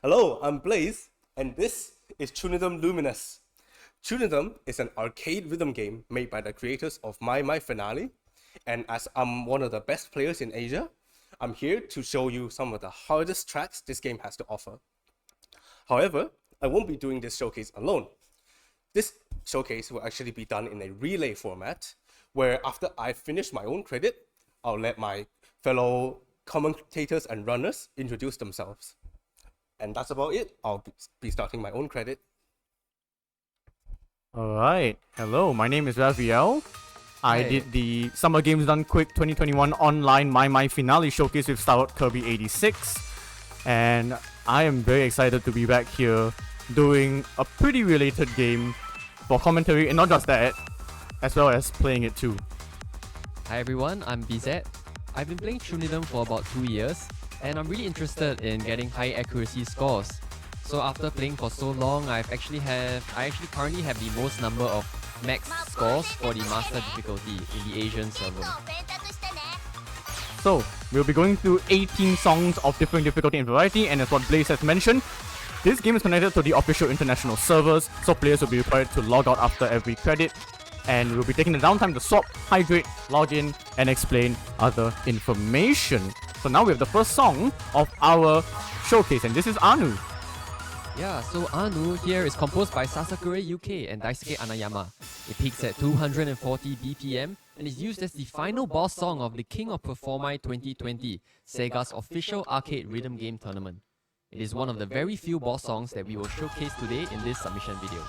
Hello, I'm Blaze, and this is CHUNITHM LUMINOUS. CHUNITHM is an arcade rhythm game made by the creators of My Finale, and as I'm one of the best players in Asia, I'm here to show you some of the hardest tracks this game has to offer. However, I won't be doing this showcase alone. This showcase will actually be done in a relay format, where after I finish my own credit, I'll let my fellow commentators and runners introduce themselves. And that's about it. I'll be starting my own credit. Alright, hello, my name is Raviel. I did the Summer Games Done Quick 2021 online My Finale showcase with Star Wars Kirby 86. And I am very excited to be back here doing a pretty related game for commentary, and not just that, as well as playing it too. Hi everyone, I'm beazat. I've been playing CHUNITHM for about 2 years, and I'm really interested in getting high accuracy scores. So after playing for so long, I actually currently have the most number of max scores for the master difficulty in the Asian server. So, we'll be going through 18 songs of different difficulty and variety, and as what Blaze has mentioned, this game is connected to the official international servers, so players will be required to log out after every credit, and we'll be taking the downtime to swap, hydrate, log in, and explain other information. So now we have the first song of our showcase, and this is Anu. Yeah, so Anu here is composed by Sasakure UK and Daisuke Anayama. It peaks at 240 BPM and is used as the final boss song of the King of Performai 2020, Sega's official arcade rhythm game tournament. It is one of the very few boss songs that we will showcase today in this submission video.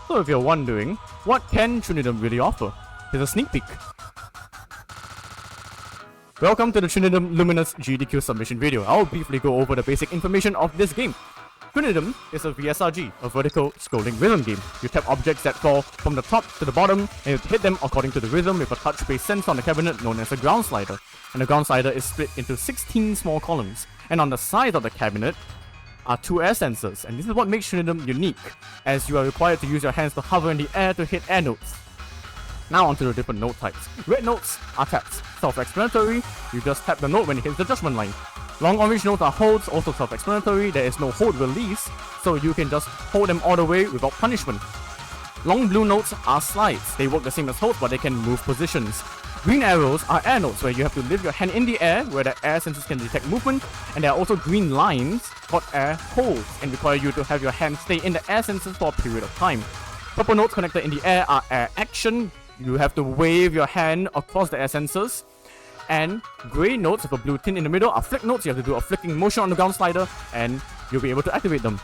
So if you're wondering, what can CHUNITHM really offer? Here's a sneak peek. Welcome to the CHUNITHM Luminous GDQ submission video. I'll briefly go over the basic information of this game. CHUNITHM is a VSRG, a vertical scrolling rhythm game. You tap objects that fall from the top to the bottom, and you hit them according to the rhythm with a touch-based sensor on the cabinet known as a ground slider. And the ground slider is split into 16 small columns. And on the side of the cabinet are 2 air sensors, and this is what makes CHUNITHM unique, as you are required to use your hands to hover in the air to hit air notes. Now onto the different note types. Red notes are taps. Self-explanatory, you just tap the note when it hits the judgment line. Long orange notes are holds, also self-explanatory. There is no hold release, so you can just hold them all the way without punishment. Long blue notes are slides. They work the same as holds, but they can move positions. Green arrows are air notes, where you have to lift your hand in the air, where the air sensors can detect movement, and there are also green lines called air holds, and require you to have your hand stay in the air sensors for a period of time. Purple notes connected in the air are air action. You have to wave your hand across the air sensors. And grey notes with a blue tint in the middle are flick notes. You have to do a flicking motion on the ground slider, and you'll be able to activate them.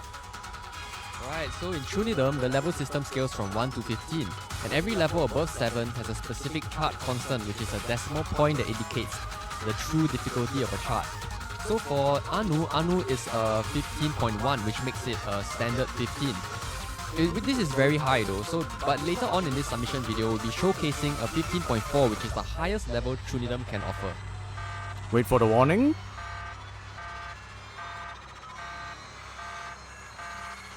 Alright, so in CHUNITHM, the level system scales from 1 to 15, and every level above 7 has a specific chart constant, which is a decimal point that indicates the true difficulty of a chart. So for Anu is 15.1, which makes it a standard 15. This is very high though, but later on in this submission video, we'll be showcasing a 15.4, which is the highest level CHUNITHM can offer. Wait for the warning.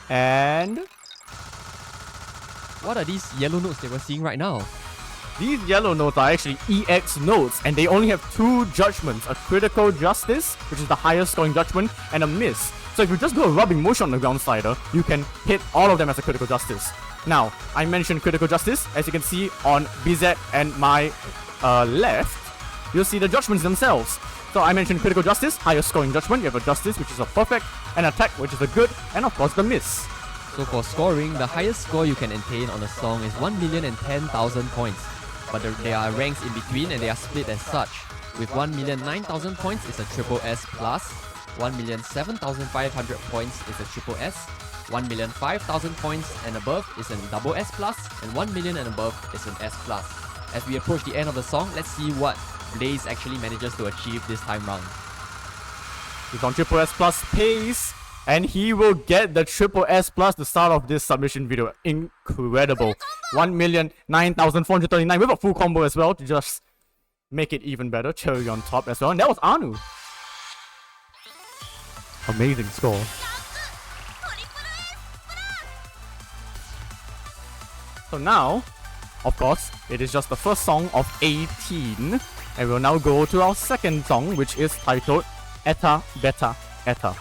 And what are these yellow notes that we're seeing right now? these yellow notes are actually EX notes, and they only have 2 judgments, a critical justice, which is the highest scoring judgment, and a miss. So if you just do a rubbing motion on the ground slider, you can hit all of them as a critical justice. Now, I mentioned critical justice. As you can see on beazat and my left, you'll see the judgments themselves. So I mentioned critical justice, highest scoring judgment. You have a justice, which is a perfect, an attack, which is a good, and of course the miss. So for scoring, the highest score you can attain on a song is 1,010,000 points. But there are ranks in between, and they are split as such. With 1,009,000 points is a triple S plus, 1,007,500 points is a triple S, 1,005,000 points and above is a double S plus, and 1 million and above is an S plus. As we approach the end of the song, let's see what Blaze actually manages to achieve this time round. He's on triple S plus pace, and he will get the triple S plus the start of this submission video. Incredible. 1,009,439 with a full combo as well to just make it even better. Cherry on top as well. And that was Anu. Amazing score. So now, of course, it is just the first song of 18. And we'll now go to our second song, which is titled Eta Beta Eta.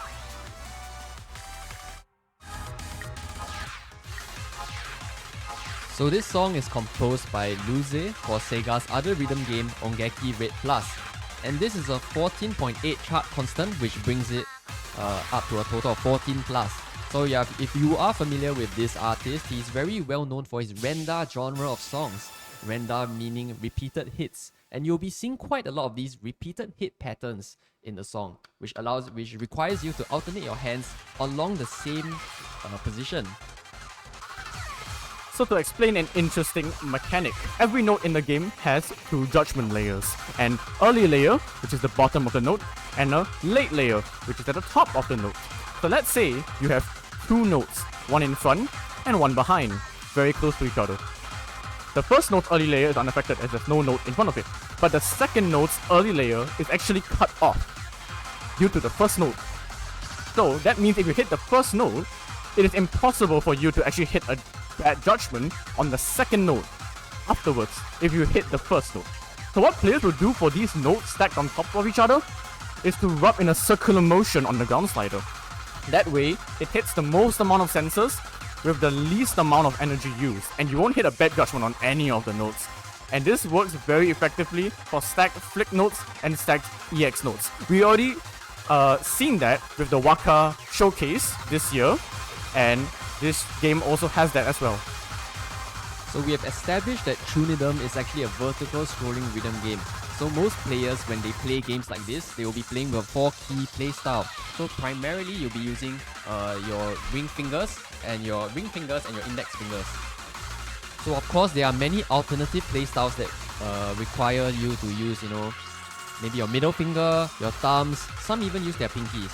So this song is composed by Luze for Sega's other rhythm game Ongeki Red Plus. And this is a 14.8 chart constant, which brings it up to a total of 14 plus. So yeah, if you are familiar with this artist, he's very well known for his renda genre of songs. Renda meaning repeated hits. And you'll be seeing quite a lot of these repeated hit patterns in the song, which requires you to alternate your hands along the same position. So to explain an interesting mechanic, every note in the game has two judgment layers. An early layer, which is the bottom of the note, and a late layer, which is at the top of the note. So let's say you have two notes, one in front and one behind, very close to each other. The first note's early layer is unaffected as there's no note in front of it, but the second note's early layer is actually cut off due to the first note. So that means if you hit the first note, it is impossible for you to actually hit a bad judgment on the second note afterwards if you hit the first note. So what players will do for these notes stacked on top of each other is to rub in a circular motion on the ground slider. That way, it hits the most amount of sensors with the least amount of energy used, and you won't hit a bad judgment on any of the notes. And this works very effectively for stacked flick notes and stacked EX notes. We already seen that with the Waka showcase this year, and this game also has that as well. So we have established that CHUNITHM is actually a vertical scrolling rhythm game. So most players, when they play games like this, they will be playing with a 4-key playstyle. So primarily you'll be using your ring fingers and your index fingers. So of course there are many alternative playstyles that require you to use, maybe your middle finger, your thumbs, some even use their pinkies.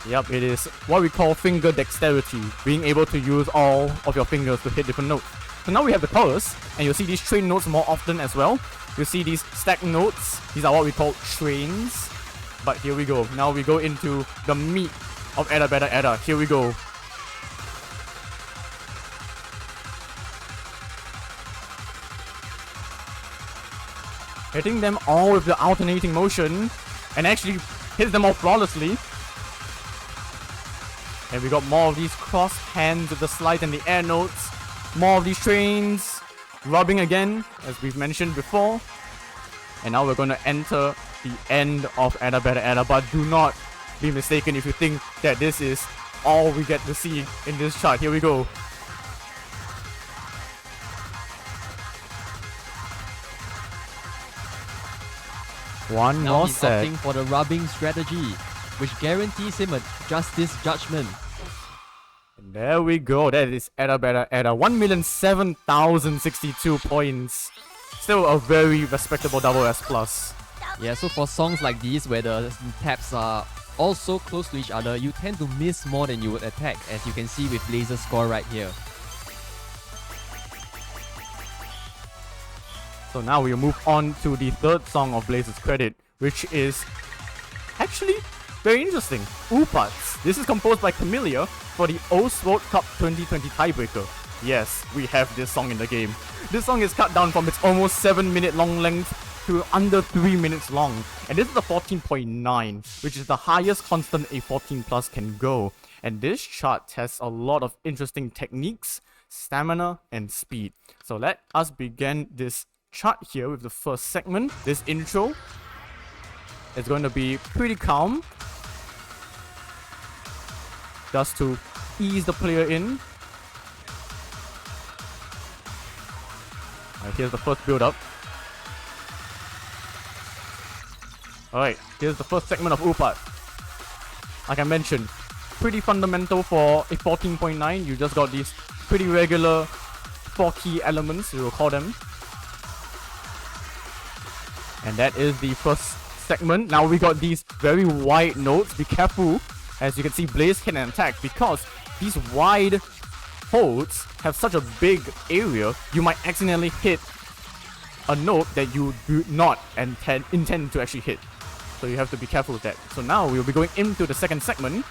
Yep, it is what we call finger dexterity, being able to use all of your fingers to hit different notes. So now we have the chorus, and you'll see these train notes more often as well. You'll see these stacked notes, these are what we call trains. But here we go, now we go into the meat of Edda Bedda Edda, here we go. Hitting them all with the alternating motion, and actually hits them all flawlessly. And we got more of these cross hands with the slide and the air notes. More of these trains. Rubbing again, as we've mentioned before. And now we're going to enter the end of Edda Bedda Edda. But do not be mistaken if you think that this is all we get to see in this chart. Here we go. One Now more he's set. opting for the rubbing strategy, which guarantees him a justice judgment. And there we go. That is Edda Bedda Edda. 1,007,062 points. Still a very respectable double S plus. Yeah, so for songs like these where the taps are all so close to each other, you tend to miss more than you would attack, as you can see with Blazer's score right here. So now we'll move on to the third song of Blazer's credit, which is actually very interesting. Upat. This is composed by Camellia for the OS World Cup 2020 tiebreaker. Yes, we have this song in the game. This song is cut down from its almost 7-minute long length to under 3 minutes long. And this is a 14.9, which is the highest constant a 14 plus can go. And this chart has a lot of interesting techniques, stamina, and speed. So let us begin this chart here with the first segment. This intro is going to be pretty calm, just to ease the player in. Alright, here's the first build up. Alright, here's the first segment of Upat. Like I mentioned, pretty fundamental for a 14.9. You just got these pretty regular 4 key elements, we will call them. And that is the first segment. Now we got these very wide notes. Be careful, as you can see Blaze hit and attack, because these wide holds have such a big area, you might accidentally hit a note that you do not intend to actually hit. So you have to be careful with that. So now we'll be going into the second segment.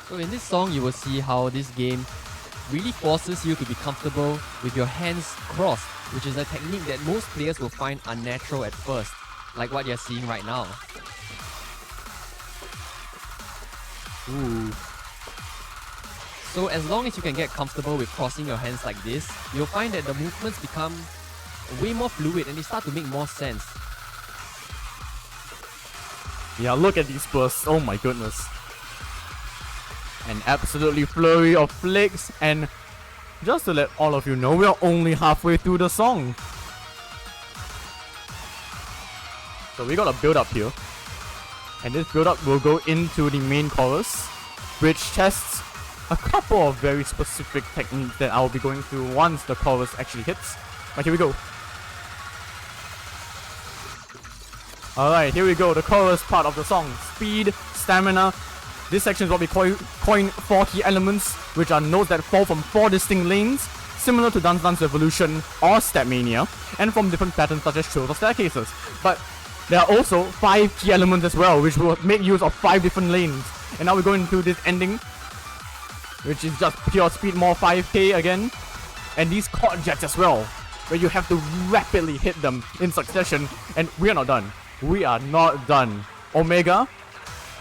So in this song, you will see how this game really forces you to be comfortable with your hands crossed, which is a technique that most players will find unnatural at first, like what you're seeing right now. Ooh. So as long as you can get comfortable with crossing your hands like this, you'll find that the movements become way more fluid and they start to make more sense. Yeah, look at these bursts. Oh my goodness. An absolutely flurry of flicks, and just to let all of you know, we are only halfway through the song. So we got a build up here. And this build up will go into the main chorus, which tests a couple of very specific techniques that I'll be going through once the chorus actually hits. But here we go. Alright, here we go, the chorus part of the song. Speed, stamina. This section is what we coin 4 key elements, which are notes that fall from 4 distinct lanes, similar to Dance Dance Revolution or Stepmania, and from different patterns such as trills or staircases. But there are also 5 key elements as well, which will make use of 5 different lanes. And now we're going into this ending, which is just pure speed, more 5k again. And these chord jets as well, where you have to rapidly hit them in succession. And we are not done. We are not done. Omega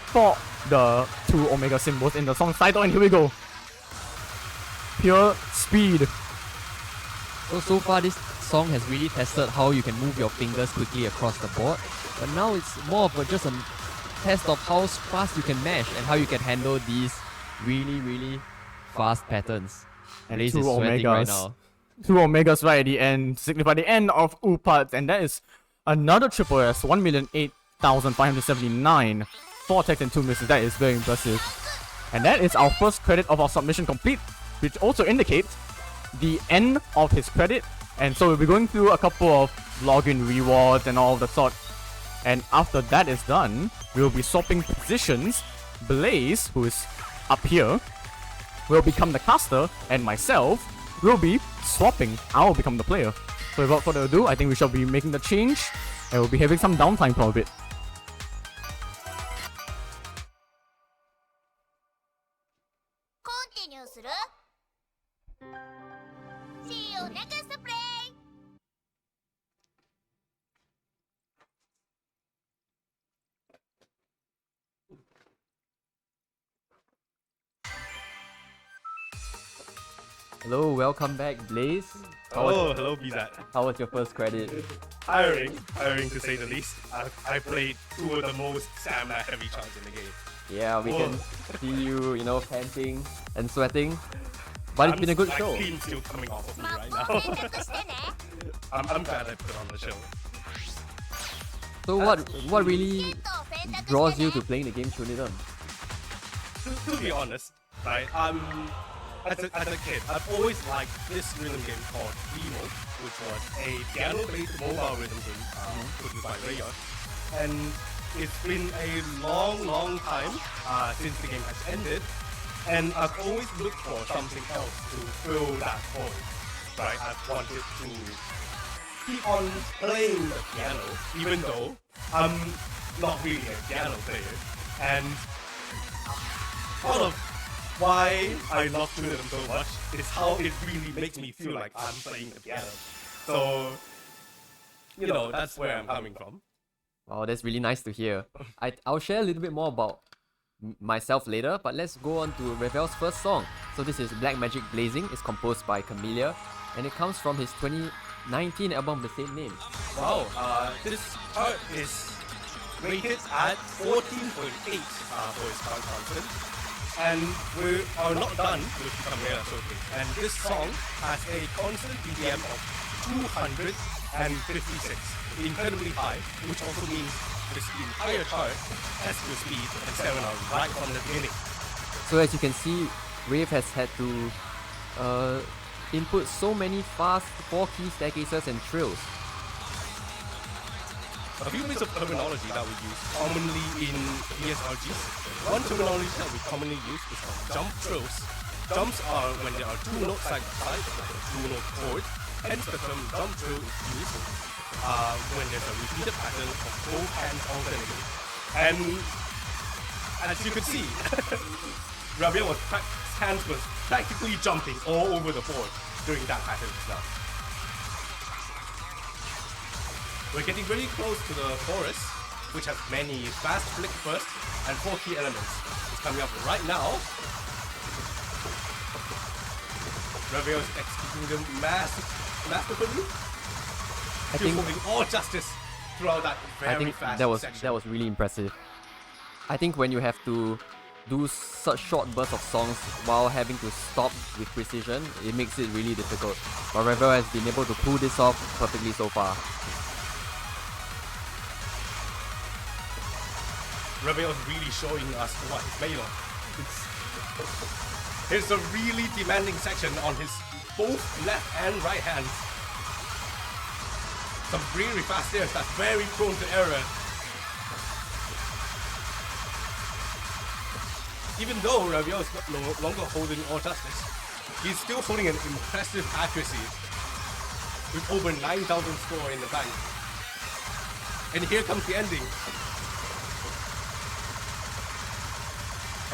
for the 2 Omega symbols in the song's title, and here we go. Pure speed. So far this song has really tested how you can move your fingers quickly across the board, but now it's more of just a test of how fast you can mash and how you can handle these really fast patterns. And Blaze 2 is sweating right now. 2 Omegas right at the end, signify the end of Upat, and that is another triple S, 1,008,579. 4 attacks and 2 misses, that is very impressive. And that is our first credit of our submission complete, which also indicates the end of his credit. And so we'll be going through a couple of login rewards and all of the sort. And after that is done, we'll be swapping positions. Blaze, who is up here, will become the caster, and myself will be swapping. I'll become the player. So without further ado, I think we shall be making the change, and we'll be having some downtime for a bit. See you next play. Hello, welcome back, Blaze. Hello, beazat. How was your first credit? Tiring to say the least. I played 2 of the most stamina-heavy charts in the game. Yeah, we can see you, panting and sweating. But it's been a good show. My steam's still coming off of me right now. I'm glad I put on the show. So what really draws you to playing the game CHUNITHM? To be honest, right, as a kid, I've always liked this rhythm game called Emo, which was a piano-based mobile rhythm game produced by Rayon. And it's been a long time since the game has ended, and I've always looked for something else to fill that void. Right, I've wanted to keep on playing the piano, even though I'm not really a piano player. And part of why I love CHUNITHM so much is how it really makes me feel like I'm playing the piano. So, that's where I'm coming from. Oh, that's really nice to hear. I'll share a little bit more about myself later, but let's go on to Revel's first song. So this is Black Magic Blazing. It's composed by Camellia, and it comes from his 2019 album of the same name. Wow, this chart is rated at 14.8 for its chart constant. And we are not done with the Camellia showcase. And this song has a constant BPM of 256, incredibly high, which also means this entire chart has to speed and 7 are right from the beginning. So as you can see, Rave has had to input so many fast 4-key staircases and trills. A few bits of terminology that we use commonly in ESRGs. One terminology that we commonly use is called jump trills. Jumps are when there are 2 notes side by side, like a 2-note chord. Hence the term jump trill is used when there's a repeated pattern of both hands alternating. And as you could see, Ravel hands was practically jumping all over the board during that pattern as well. We're getting very close to the chorus, which has many fast flick bursts and 4 key elements. It's coming up right now. Ravel's executing them masterfully. I Still think holding all justice throughout that very fast section. that was really impressive. I think when you have to do such short bursts of songs while having to stop with precision, it makes it really difficult. But Ravel has been able to pull this off perfectly so far. Ravel's really showing us what he's made of. It's a really demanding section on his both left and right hands. Some really fast stairs that's very prone to error. Even though Ravel is no longer holding all justice, he's still holding an impressive accuracy with over 9,000 score in the bank. And here comes the ending.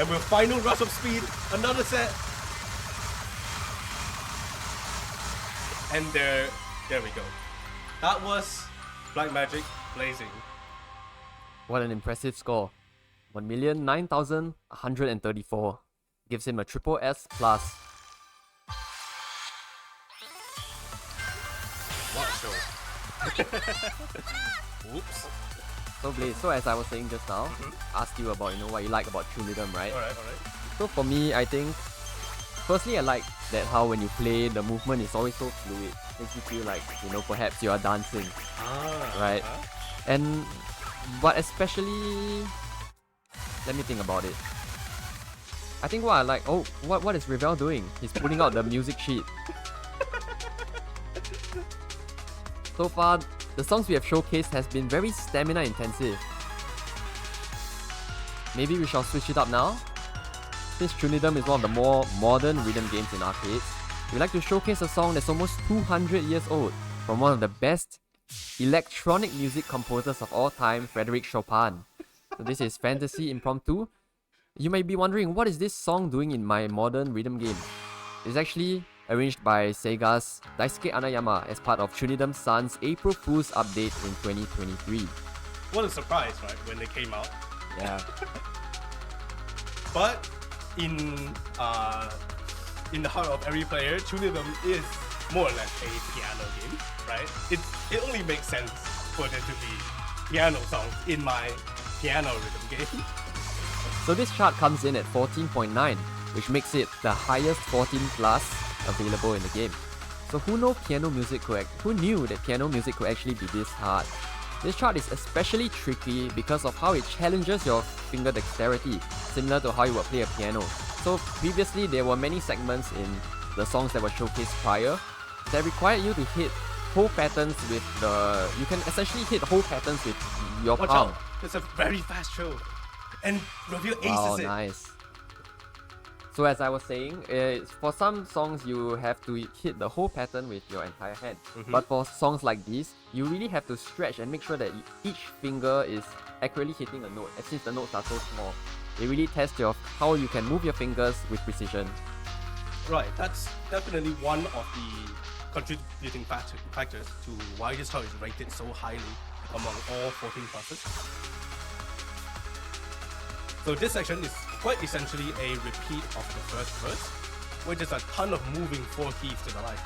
And with final rush of speed, another set. And there we go. That was Black Magic Blazing. What an impressive score. 1,009,134. Gives him a triple S plus. What a show. Oops. So Blaze, so as I was saying just now, asked you about what you like about CHUNITHM, right? Alright. So for me, I think, firstly I like that how when you play, the movement is always so fluid. Makes you feel like, perhaps you are dancing, right? And, but especially, let me think about it. I think what I like, what is Ravel doing? He's pulling out the music sheet. So far, the songs we have showcased has been very stamina intensive. Maybe we shall switch it up now? Since CHUNITHM is one of the more modern rhythm games in arcades, we like to showcase a song that's almost 200 years old from one of the best electronic music composers of all time, Frédéric Chopin. So this is Fantasy Impromptu. You may be wondering, what is this song doing in my modern rhythm game? It's actually arranged by Sega's Daisuke Anayama as part of CHUNITHM Sun's April Fool's update in 2023. What a surprise, right, when they came out. Yeah. But in the heart of every player, CHUNITHM is more or less a piano game, right? It only makes sense for there to be piano songs in my piano rhythm game. So this chart comes in at 14.9, which makes it the highest 14 plus available in the game. So who knew that piano music could actually be this hard? This chart is especially tricky because of how it challenges your finger dexterity, similar to how you would play a piano. So previously there were many segments in the songs that were showcased prior that required you to hit whole patterns with you can essentially hit whole patterns with your Watch palm. out, it's a very fast show. And Ravel aces Wow, it. nice. So as I was saying, for some songs you have to hit the whole pattern with your entire hand. But for songs like these, you really have to stretch and make sure that each finger is accurately hitting a note, since the notes are so small. They really test how you can move your fingers with precision. Right, that's definitely one of the contributing factors to why this chart is rated so highly among all 14 classes. So this section is quite essentially a repeat of the first verse, where there's a ton of moving 4 keys to the right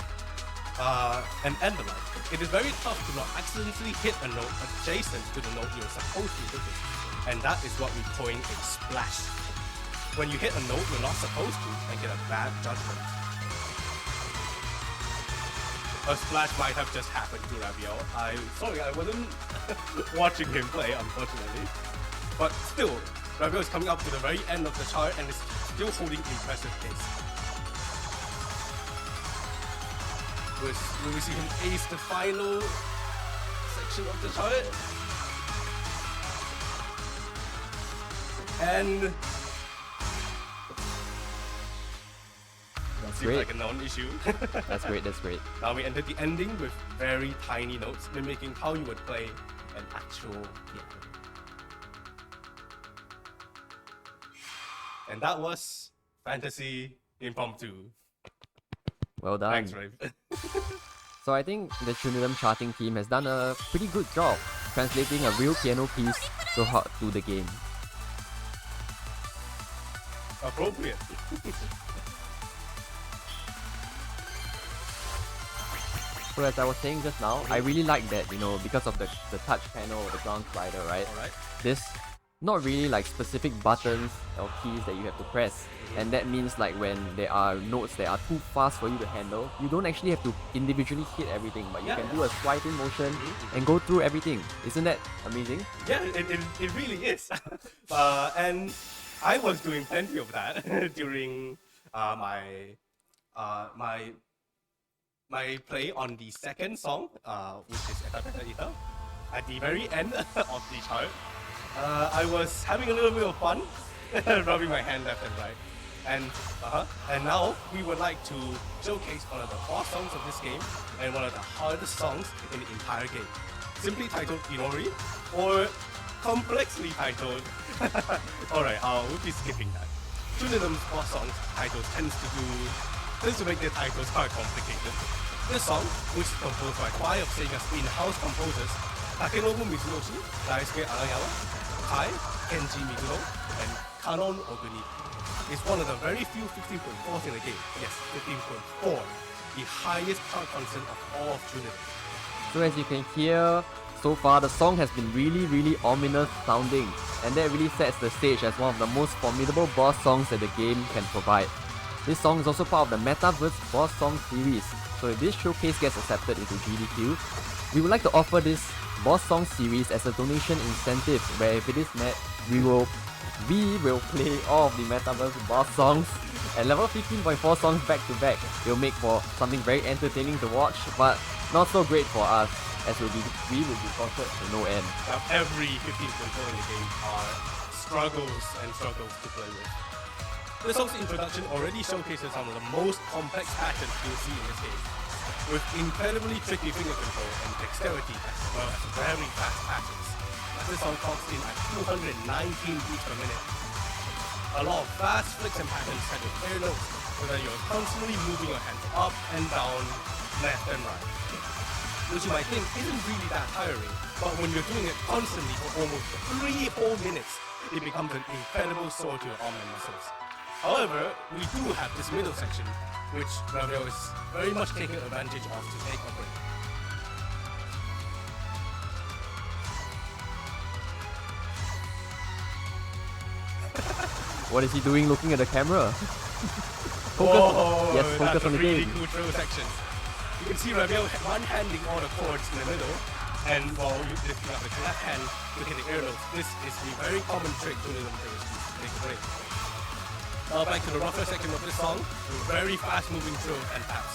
and end the line. It is very tough to not accidentally hit a note adjacent to the note you're supposed to hit it, and that is what we coin a splash. When you hit a note you're not supposed to and get a bad judgment. A splash might have just happened to Ravel. Sorry, I wasn't watching him play, unfortunately. But still, Ravel is coming up to the very end of the chart and is still holding impressive pace. Will we see him ace the final section of the chart? And seems great. like a non-issue. That's great. Now we enter the ending with very tiny notes, mimicking how you would play an actual piano. And that was Fantasy Impromptu. Well done. Thanks, Rave. So I think the CHUNITHM charting team has done a pretty good job translating a real piano piece to the game. Appropriate. So as I was saying just now, I really like that, because of the touch panel or the ground slider, right? Alright. This not really like specific buttons or keys that you have to press. And that means like when there are notes that are too fast for you to handle, you don't actually have to individually hit everything, but you can do a swiping motion and go through everything. Isn't that amazing? Yeah, it really is. And I was doing plenty of that during my play on the second song, which is Ether, at the very end of the chart. I was having a little bit of fun, rubbing my hand left and right. And now we would like to showcase one of the boss songs of this game and one of the hardest songs in the entire game. Simply titled Inori, or complexly titled. Alright, we'll be skipping that. CHUNITHM's boss songs titles tends to make their titles quite complicated. This song, which is composed by 5 of SEGA's in-house composers, Takenobu Mizunoshi, Daisuke Arayama, Kai, Kenji Mizuno, and Kanon Oguni, is one of the very few 15.4s in the game. Yes, 15.4, the highest chart constant of all of CHUNITHM. So as you can hear, so far the song has been really, really ominous sounding, and that really sets the stage as one of the most formidable boss songs that the game can provide. This song is also part of the Metaverse Boss Song series, so if this showcase gets accepted into GDQ, we would like to offer this Boss Song series as a donation incentive, where if it is met, we will play all of the Metaverse Boss songs and level 15.4 songs back to back. It will make for something very entertaining to watch, but not so great for us, as we will be tortured to no end. Now, every 15.4 in the game are struggles to play with. The song's introduction already showcases some of the most complex patterns you'll see in this game, with incredibly tricky finger control and dexterity as well as very fast patterns. As this song clocks in at 219 beats per minute. A lot of fast flicks and patterns set with clear notes, so that you're constantly moving your hands up and down, left and right. Which you might think isn't really that tiring, but when you're doing it constantly for almost 3 whole minutes, it becomes an incredible sore to your arm and muscles. However, we do have this middle section, which Ravel is very much taking advantage of to take a break. What is he doing looking at the camera? Focus. Yes, focus that's on the a really game. cool throw section. You can see Ravel one-handing all the chords in the middle, and while you're lifting up with your left hand to hit the air notes. This is a very common trick to take a break. Now back to the rougher section of this song, with very fast moving throws and taps.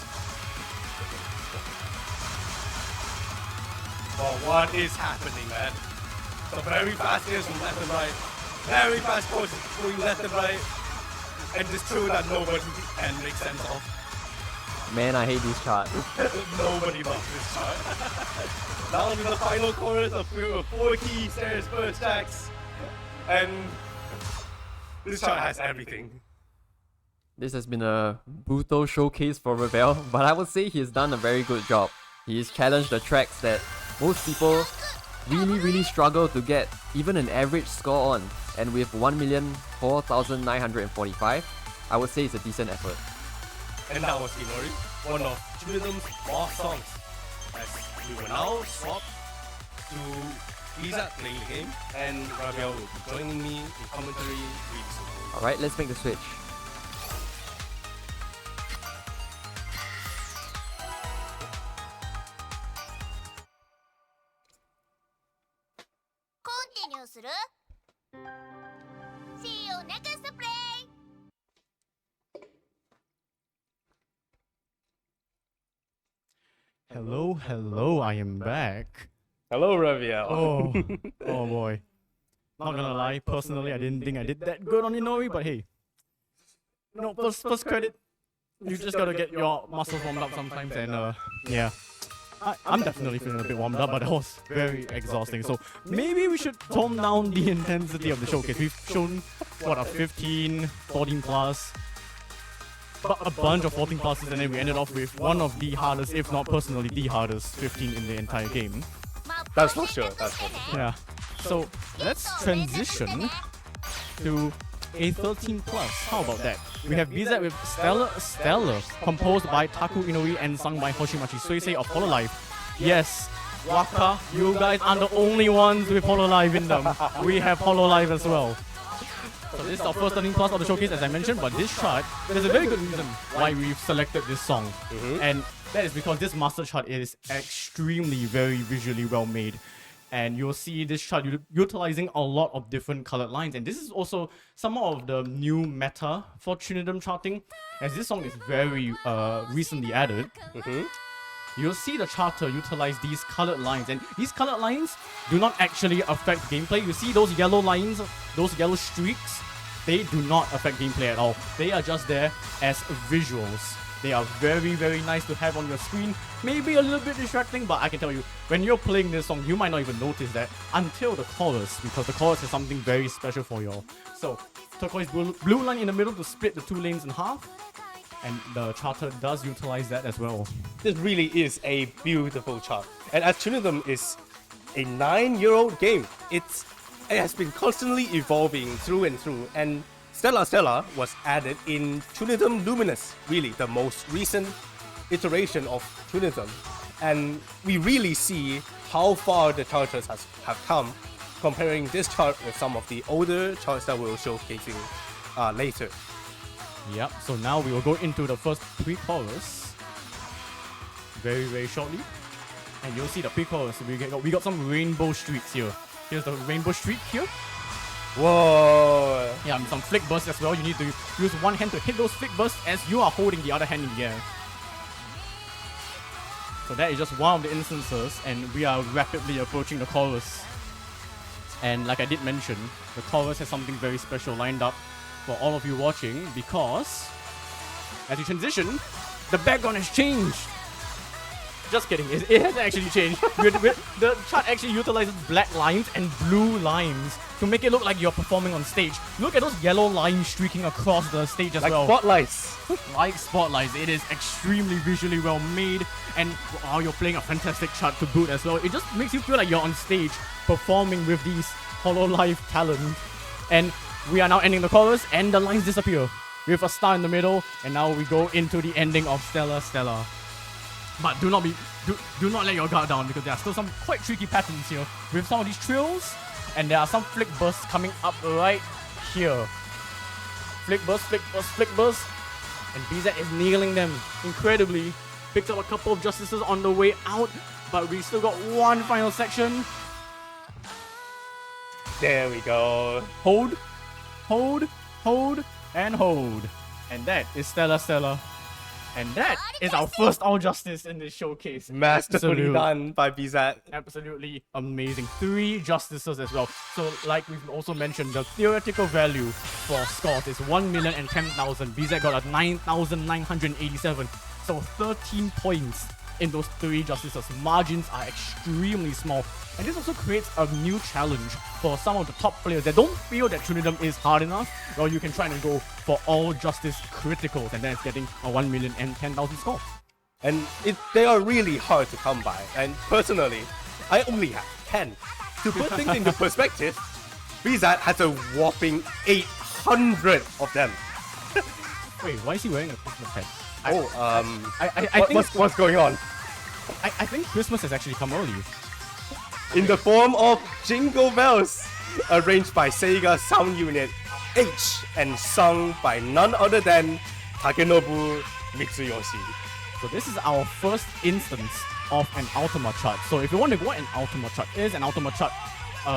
Oh, what is happening, man? So very fast airs from left and right, very fast chords going left and right, and this throw that nobody can make sense of. Man, I hate this chart. Nobody loves this chart. Down to the final chorus of 4 key stairs first jacks, and this chart has everything. This has been a brutal showcase for Ravel, but I would say he has done a very good job. He has challenged the tracks that most people really struggle to get even an average score on, and with 1,004,945, I would say it's a decent effort. And that was Inori, one of CHUNITHM's boss songs. As we will now swap to beazat playing the game, and Ravel will be joining me in commentary really soon. Alright, let's make the switch. Continue する? See you next play! Hello, I am back. Hello, Ravel. Oh, oh boy. Not gonna lie, personally, I didn't think I did that good on Inori, but hey. No, first credit. You just gotta get your muscles warmed up sometimes, and yeah. I'm definitely feeling a bit warmed up, but that was very exhausting. So maybe we should tone down the intensity of the showcase. We've shown, what, a 15, 14 plus, a bunch of 14 pluses, and then we ended off with one of the hardest, if not personally the hardest, 15 in the entire game. That's for sure, that's for sure. Yeah. So let's transition to a 13 plus. How about that? We have beazat with Stella, composed by Taku Inori and sung by Hoshimachi Suisei of Hololive. Yes, Waka, you guys are the only ones with Hololive in them. We have Hololive as well. So this is our first 13 plus of the showcase, as I mentioned, but this chart, there's a very good reason why we've selected this song. And that is because this master chart is extremely very visually well made. And you'll see this chart utilizing a lot of different colored lines. And this is also some of the new meta for CHUNITHM charting, as this song is very recently added. You'll see the charter utilize these colored lines, and these colored lines do not actually affect gameplay. You see those yellow lines, those yellow streaks, they do not affect gameplay at all. They are just there as visuals. They are very, very nice to have on your screen. Maybe a little bit distracting, but I can tell you, when you're playing this song, you might not even notice that until the chorus, because the chorus is something very special for y'all. So, turquoise blue line in the middle to split the two lanes in half, and the charter does utilize that as well. This really is a beautiful chart. And as CHUNITHM is a 9-year-old game, it has been constantly evolving through and through. And Stella was added in CHUNITHM Luminous, really the most recent iteration of CHUNITHM. And we really see how far the charters have come, comparing this chart with some of the older charts that we'll showcasing later. Yep, so now we will go into the first pre-chorus very, very shortly. And you'll see the pre-chorus. We got some rainbow streaks here. Here's the rainbow streak here. Whoa! Yeah, and some flick bursts as well. You need to use one hand to hit those flick bursts as you are holding the other hand in the air. So that is just one of the instances, and we are rapidly approaching the chorus. And like I did mention, the chorus has something very special lined up for all of you watching, because as you transition, the background has changed. Just kidding, it has actually changed. The chart actually utilizes black lines and blue lines to make it look like you're performing on stage. Look at those yellow lines streaking across the stage as well. Like spotlights. Like spotlights. It is extremely visually well made, and wow, you're playing a fantastic chart to boot as well. It just makes you feel like you're on stage performing with these Hololive talent. And we are now ending the chorus, and the lines disappear with a star in the middle, and now we go into the ending of Stella. But do not let your guard down, because there are still some quite tricky patterns here with some of these trills, and there are some flick bursts coming up right here. Flick burst, and beazat is nailing them incredibly. Picks up a couple of justices on the way out, but we still got one final section. There we go. Hold, and hold. And that is Stella. And that is our first All Justice in this showcase. Masterfully done by beazat. Absolutely amazing. 3 justices as well. So like we've also mentioned, the theoretical value for scores is 1,010,000. beazat got a 9,987. So 13 points in those 3 justices. Margins are extremely small. And this also creates a new challenge for some of the top players that don't feel that CHUNITHM is hard enough. Well, you can try and go for all justice criticals, and then it's getting a 1,010,000 score. And they are really hard to come by. And personally, I only have 10. To put things into perspective, beazat has a whopping 800 of them. Wait, why is he wearing a Christmas hat? I think what's going on? I think Christmas has actually come early. In the form of Jingle Bells, arranged by SEGA Sound Unit H and sung by none other than Takenobu Mitsuyoshi. So this is our first instance of an Ultima chart. So if you wonder what an Ultima chart is, an Ultima chart,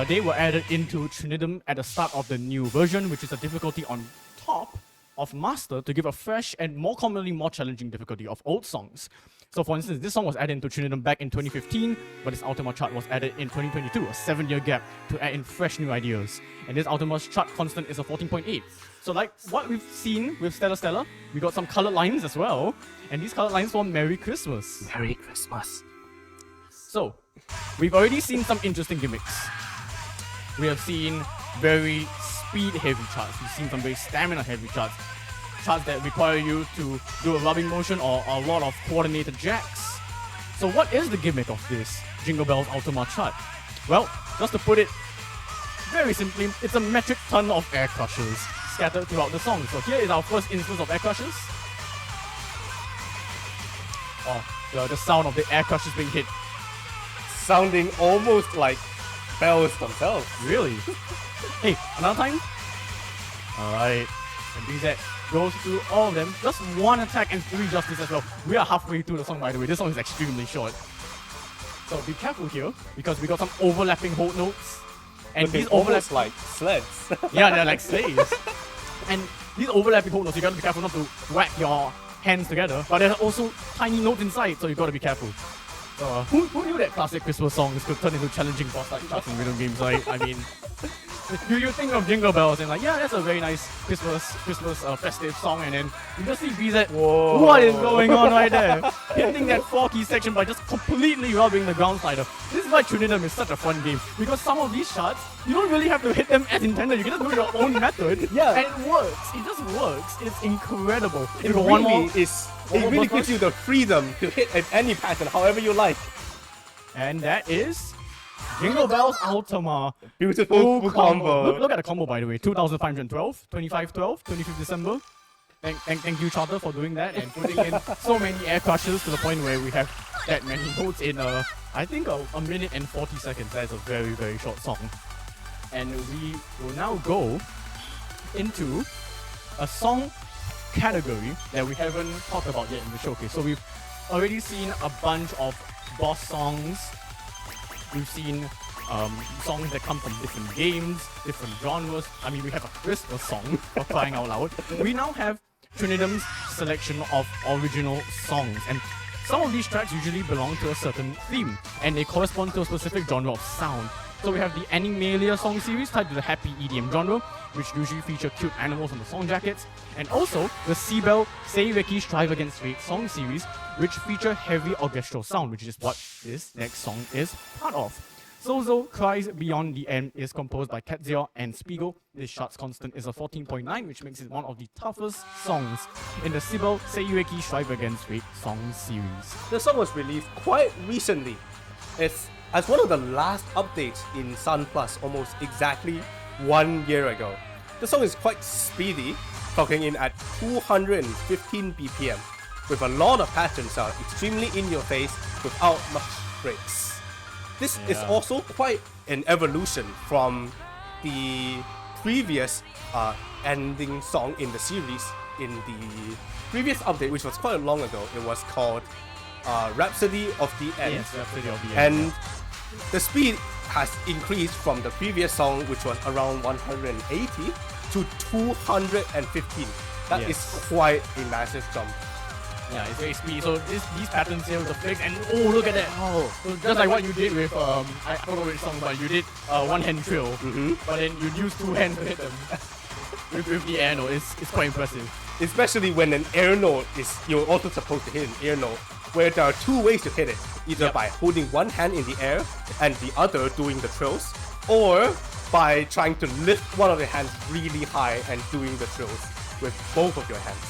they were added into CHUNITHM at the start of the new version, which is a difficulty on top of Master to give a fresh and more commonly more challenging difficulty of old songs. So for instance, this song was added into CHUNITHM back in 2015, but this Ultima chart was added in 2022, a 7-year gap to add in fresh new ideas. And this Ultima chart constant is a 14.8. So like what we've seen with Stella, we got some colored lines as well, and these colored lines form Merry Christmas. Merry Christmas. So, we've already seen some interesting gimmicks. We have seen very speed-heavy charts. We've seen some very stamina-heavy charts. Charts that require you to do a rubbing motion or a lot of coordinated jacks. So what is the gimmick of this Jingle Bells Ultima chart? Well, just to put it very simply, it's a metric ton of air crushers. scattered throughout the song. So here is our first instance of air crushes. Oh, the sound of the air crushes being hit. Sounding almost like bells themselves. Really? Hey, another time? Alright. And beazat goes through all of them. Just one attack and 3 justice as well. We are halfway through the song, by the way. This song is extremely short. So be careful here, because we got some overlapping hold notes. And Looking these overlaps, almost like sleds. yeah, they're like slaves. And these overlapping hold notes, you gotta be careful not to whack your hands together. But there's also tiny notes inside, so you gotta be careful. So, who knew that classic Christmas songs could turn into challenging boss-like charts in rhythm games? I mean, you think of Jingle Bells and like, yeah, that's a very nice Christmas festive song, and then you just see beazat. Whoa. What is going on right there? Hitting that 4-key section by just completely rubbing the ground slider. This is why CHUNITHM is such a fun game, because some of these shots, you don't really have to hit them as intended. You can just do your own method, Yeah. and it works. It just works. It's incredible. It You got one really more, is. one It more really boss gives you the freedom to hit at any pattern, however you like. and that is Jingle Bells Ultima. Beautiful full combo. Look at the combo, by the way. 2,512, 2512, 25th December. Thank you, Charter, for doing that and putting in so many air crushes to the point where we have that many notes in I think a minute and 40 seconds. That is a very, very short song. And we will now go into a song category that we haven't talked about yet in the showcase. So we've already seen a bunch of boss songs. We've seen songs that come from different games, different genres. I mean, we have a Christmas song for crying out loud. We now have CHUNITHM's selection of original songs, and some of these tracks usually belong to a certain theme, and they correspond to a specific genre of sound. So we have the Animalia song series tied to the happy EDM genre, which usually feature cute animals on the song jackets, and also the Seibel Seireki Strive Against Fate song series, which feature heavy orchestral sound, which is what this next song is part of. Sozo Cries Beyond the End is composed by Tetsuya and Spiegel. This chart's constant is a 14.9, which makes it one of the toughest songs in the Seibel Seireki Strive Against Fate song series. The song was released quite recently. It's as one of the last updates in Sun Plus almost exactly 1 year ago. The song is quite speedy, clocking in at 215 BPM, with a lot of patterns that are extremely in your face without much breaks. This is Yeah. also quite an evolution from the previous ending song in the series. In the previous update, which was quite long ago, it was called Rhapsody of the End. Yes, Rhapsody of the End. And the speed has increased from the previous song, which was around 180 to 215. That is Yes. quite a massive jump. Yeah, it's very speedy. So these patterns here with the flicks, and oh, look at that! Oh, So just like what you did with I forgot which song, but you did one hand trill, but then you used 2 hands to hit them with the air note. It's quite impressive. especially when an air note is, you're also supposed to hit an air note, where there are 2 ways to hit it, either by holding one hand in the air and the other doing the trills, or by trying to lift one of your hands really high and doing the trills with both of your hands.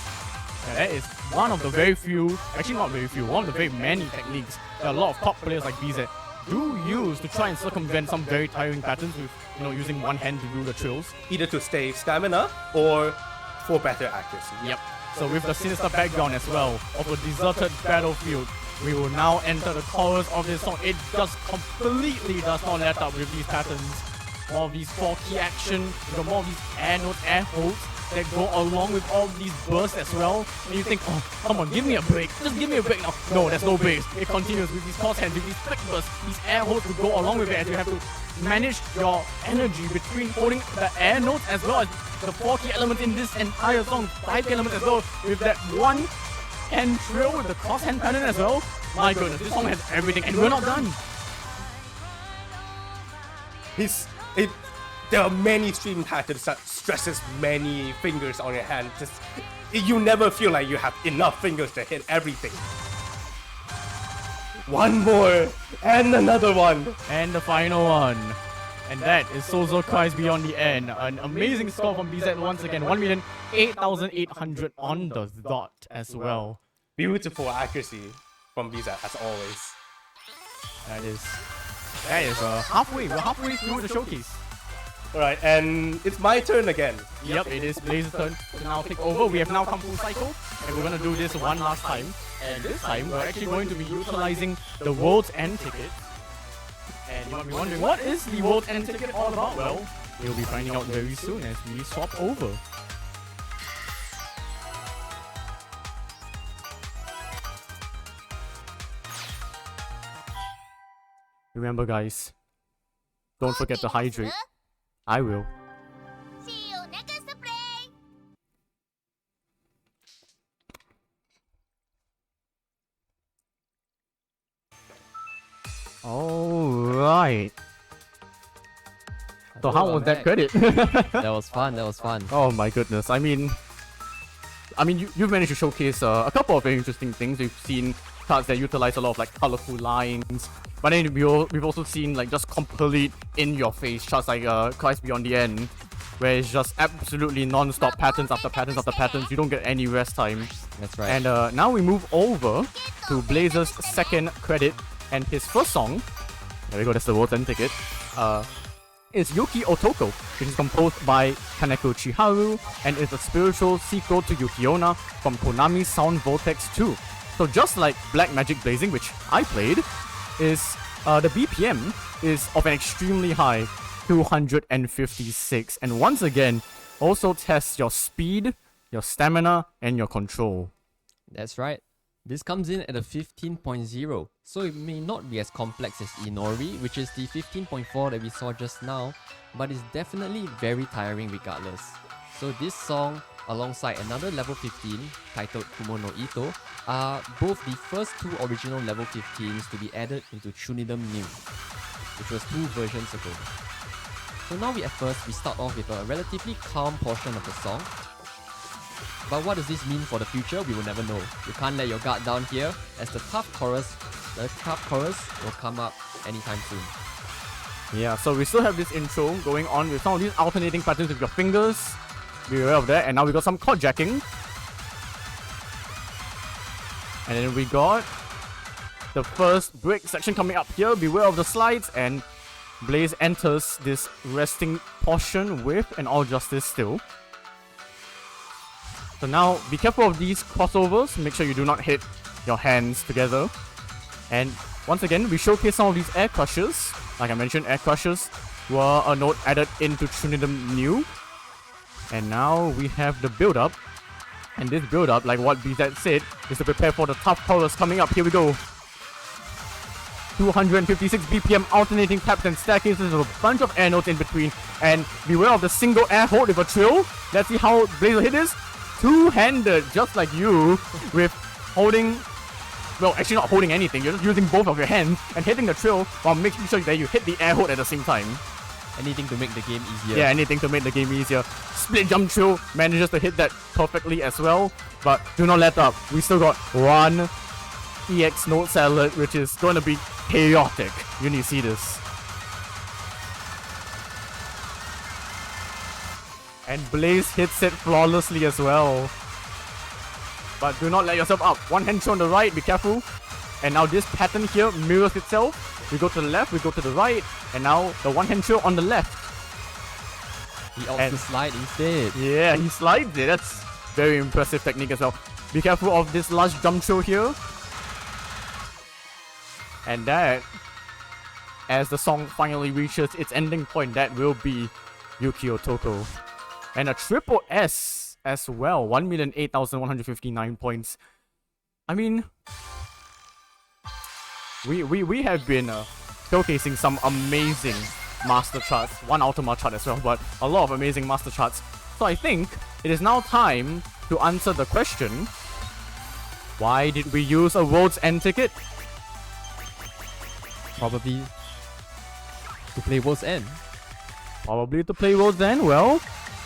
And that is one of the very few, actually not very few, one of the very many techniques that a lot of top players like beazat do use to try and circumvent some very tiring patterns with, using one hand to do the trills. Either to stay stamina or for better accuracy. Yep. So with the sinister background as well of a deserted battlefield, we will now enter the chorus of this song. It just completely does not let up with these patterns. More of these 4-key action, we got more of these air notes, air holds that go along with all these bursts as well. And you think, oh, come on, give me a break. Just give me a break now. No, there's no breaks. It continues with these cross hands, with these quick bursts, these air holds to go along with it, as you have to manage your energy between holding the air notes as well as the 4-key elements in this entire song, 5 elements as well, with that one hand trill with the cross hand pattern as well. My goodness, this song has everything, and we're not done. There are many string patterns that stresses many fingers on your hand. You never feel like you have enough fingers to hit everything. One more, and another one. And the final one. And that is Sozo Cries Beyond the End. An amazing score from beazat once again. 1,008,800 on the dot as well. Beautiful accuracy from beazat as always. That is halfway. We're halfway through the showcase. Alright, and it's my turn again. Yep, it is Blaze's turn to now take over. We have now come full cycle, and we're gonna do this one last time. And this time, we're actually going to be utilizing the World's End ticket. And you might be wondering, what is the World's End ticket all about? Well, you'll be finding out very soon as we swap over. Remember guys, don't forget to hydrate. I will. See you next play. Alright. So how was that back. credit? That was fun, that was fun. Oh my goodness. I mean, you've managed to showcase a couple of very interesting things. We've seen cards that utilize a lot of like colorful lines, but then we've also seen like just complete in-your-face charts like Cries Beyond the End, where it's just absolutely non-stop patterns after patterns after patterns. You don't get any rest time. That's right. And now we move over to Blazer's second credit, and his first song, there we go, that's the World's End ticket, is Yuki Otoko, which is composed by Kaneko Chiharu and is a spiritual sequel to Yukiona from Konami's Sound Vortex 2. So just like Black Magic Blazing, which I played, is the BPM is of an extremely high 256, and once again also tests your speed, your stamina, and your control. That's right. This comes in at a 15.0, so it may not be as complex as Inori, which is the 15.4 that we saw just now, but it's definitely very tiring regardless. So this song, alongside another level 15 titled Kumo no Ito, are both the first two original level 15s to be added into CHUNITHM New, which was 2 versions ago. So now at first we start off with a relatively calm portion of the song. But what does this mean for the future? We will never know. You can't let your guard down here, as the tough chorus will come up anytime soon. Yeah, so we still have this intro going on with some of these alternating patterns with your fingers. Be aware of that. And now we got some chord jacking. And then we got the first break section coming up here. Beware of the slides, and Blaze enters this resting portion with an All Justice still. So now, be careful of these crossovers. Make sure you do not hit your hands together. And once again, we showcase some of these air crushers. Like I mentioned, air crushers were a note added into CHUNITHM New. And now we have the build-up. And this build-up, like what beazat said, is to prepare for the tough chorus coming up. Here we go. 256 BPM alternating taps and staircases with a bunch of air notes in between. And beware of the single air hold with a trill. Let's see how Blazer hit this. Two-handed, just like you, with holding, well, actually not holding anything, you're just using both of your hands and hitting the trill while making sure that you hit the air hold at the same time. Anything to make the game easier. Yeah, anything to make the game easier. Split jump trill manages to hit that perfectly as well, but do not let up. We still got one EX note salad, which is going to be chaotic. You need to see this. And Blaze hits it flawlessly as well. But do not let yourself up. One hand show on the right, be careful. And now this pattern here mirrors itself. We go to the left, we go to the right, and now the one hand show on the left. He opts to slide instead. Yeah, he slides it. That's very impressive technique as well. Be careful of this last jump throw here. And that, as the song finally reaches its ending point, that will be Yukio Otoko. And a triple S as well. 1,008,159 points. I mean, we have been showcasing some amazing master charts. One Ultima chart as well, but a lot of amazing master charts. So I think it is now time to answer the question, why did we use a World's End ticket? Probably to play World's End. Probably to play World's End. Well,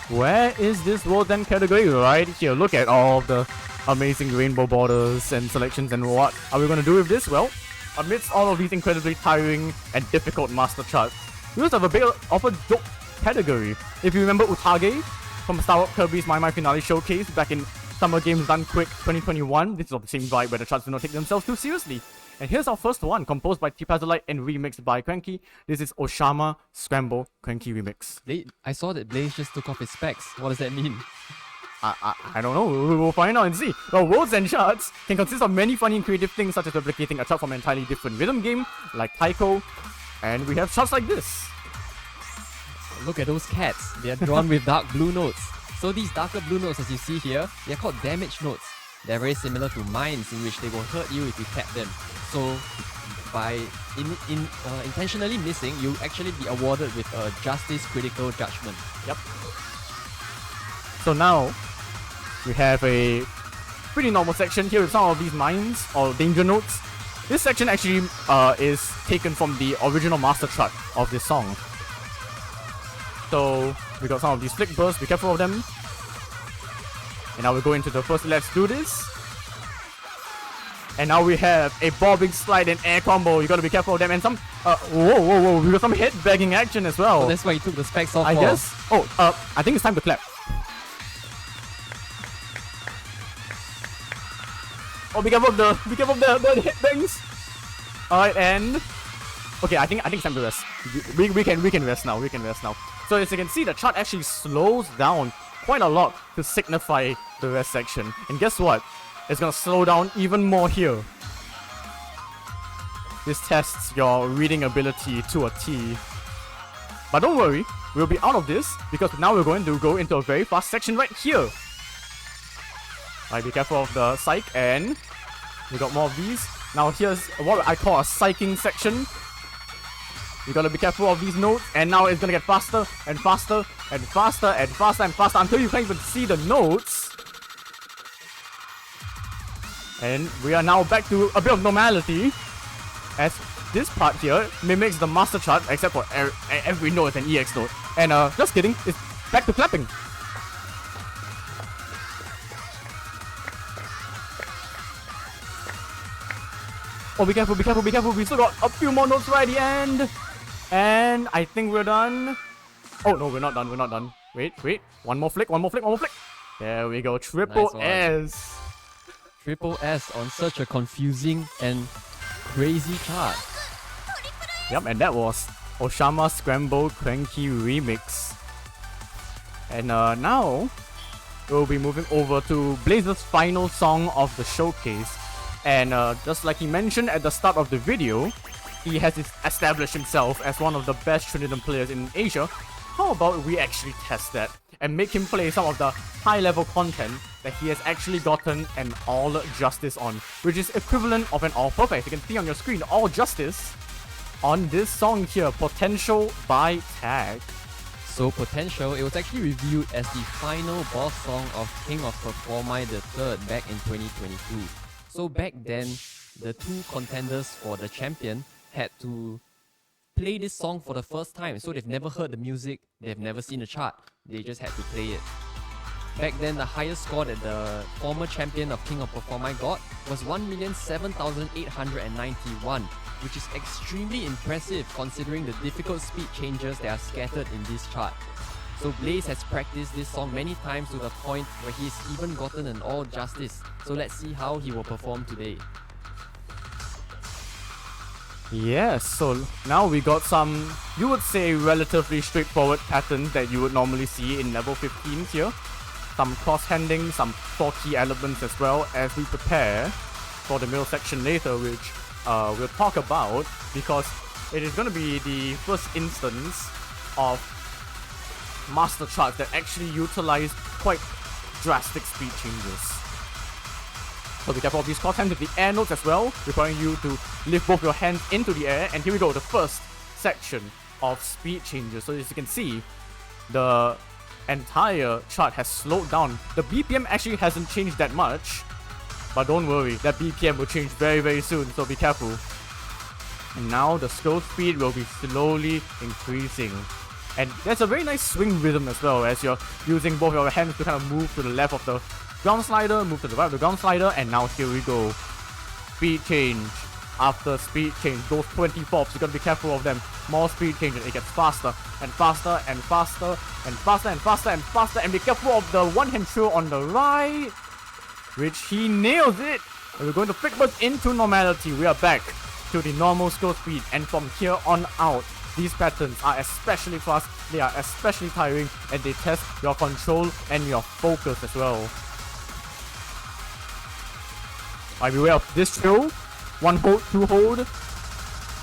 where is this World's End category? Right here, look at all of the amazing rainbow borders and selections, and what are we going to do with this? Well, amidst all of these incredibly tiring and difficult master charts, we also have a bit of a joke category. If you remember Utage from Star Wars Kirby's My Finale Showcase back in Summer Games Done Quick 2021, this is of the same vibe where the charts do not take themselves too seriously. And here's our first one, composed by Tipazolite and remixed by Cranky. This is Oshama Scramble Cranky Remix. I saw that Blaze just took off his specs. What does that mean? I don't know, we'll find out and see. Well, worlds and charts can consist of many funny and creative things, such as replicating a chart from an entirely different rhythm game, like Taiko, and we have charts like this. Look at those cats. They are drawn with dark blue notes. So these darker blue notes, as you see here, they are called damage notes. They're very similar to mines, in which they will hurt you if you tap them. So by intentionally missing, you'll actually be awarded with a Justice Critical Judgment. Yep. So now, we have a pretty normal section here with some of these mines or danger notes. This section actually is taken from the original master chart of this song. So we got some of these flick bursts, be careful of them. And now we go into the first let's do this. And now we have a bobbing slide and air combo. You gotta be careful of them. And some whoa, we got some head bagging action as well. So that's why you took the specs off. I guess. I think it's time to clap. Oh, be careful of the headbangs. Alright, and okay, I think it's time to rest. We can rest now. So as you can see, the chart actually slows down quite a lot to signify the rest section. And guess what? It's gonna slow down even more here. This tests your reading ability to a T. But don't worry, we'll be out of this because now we're going to go into a very fast section right here. Alright, be careful of the psych, and we got more of these. Now here's what I call a psyching section. You gotta be careful of these notes, and now it's gonna get faster and faster and faster and faster and faster until you can't even see the notes. And we are now back to a bit of normality, as this part here mimics the master chart except for every note is an EX note. And just kidding, it's back to clapping. Oh, be careful, we still got a few more notes right at the end. And I think we're done. Oh no, we're not done. Wait, one more flick. There we go, triple Nice S. Triple S on such a confusing and crazy chart. Yep, and that was Oshama Scramble Cranky Remix. And now, we'll be moving over to Blaze's final song of the showcase. And just like he mentioned at the start of the video, he has established himself as one of the best Trinidad players in Asia. How about we actually test that and make him play some of the high-level content that he has actually gotten an All Justice on, which is equivalent of an All Perfect. You can see on your screen All Justice on this song here, Potential by Tag. So Potential, it was actually reviewed as the final boss song of King of Performai III back in 2022. So back then, the two contenders for the champion had to play this song for the first time. So they've never heard the music, they've never seen the chart, they just had to play it. Back then, the highest score that the former champion of King of Performai got was 1,007,891, which is extremely impressive considering the difficult speed changes that are scattered in this chart. So Blaze has practiced this song many times to the point where he's even gotten an All Justice. So let's see how he will perform today. Yes, so now we got some, you would say, relatively straightforward patterns that you would normally see in level 15 here. Some cross-handing, some 4 key elements as well, as we prepare for the middle section later, which we'll talk about, because it is going to be the first instance of master charts that actually utilize quite drastic speed changes. So be careful of these cross hands with the air notes as well, requiring you to lift both your hands into the air. And here we go, the first section of speed changes. So as you can see, the entire chart has slowed down. The BPM actually hasn't changed that much, but don't worry, that BPM will change very, very soon, so be careful. And now the scroll speed will be slowly increasing. And there's a very nice swing rhythm as well, as you're using both your hands to kind of move to the left of the ground slider, move to the right of the ground slider, and now here we go. Speed change. After speed change, those 20 pops, you gotta be careful of them. More speed change, and it gets faster and faster and faster and faster and faster and faster. And be careful of the one hand throw on the right, which he nails it. And we're going to flick us into normality. We are back to the normal scroll speed, and from here on out, these patterns are especially fast, they are especially tiring, and they test your control and your focus as well. Alright, beware of this trill. One hold, two hold.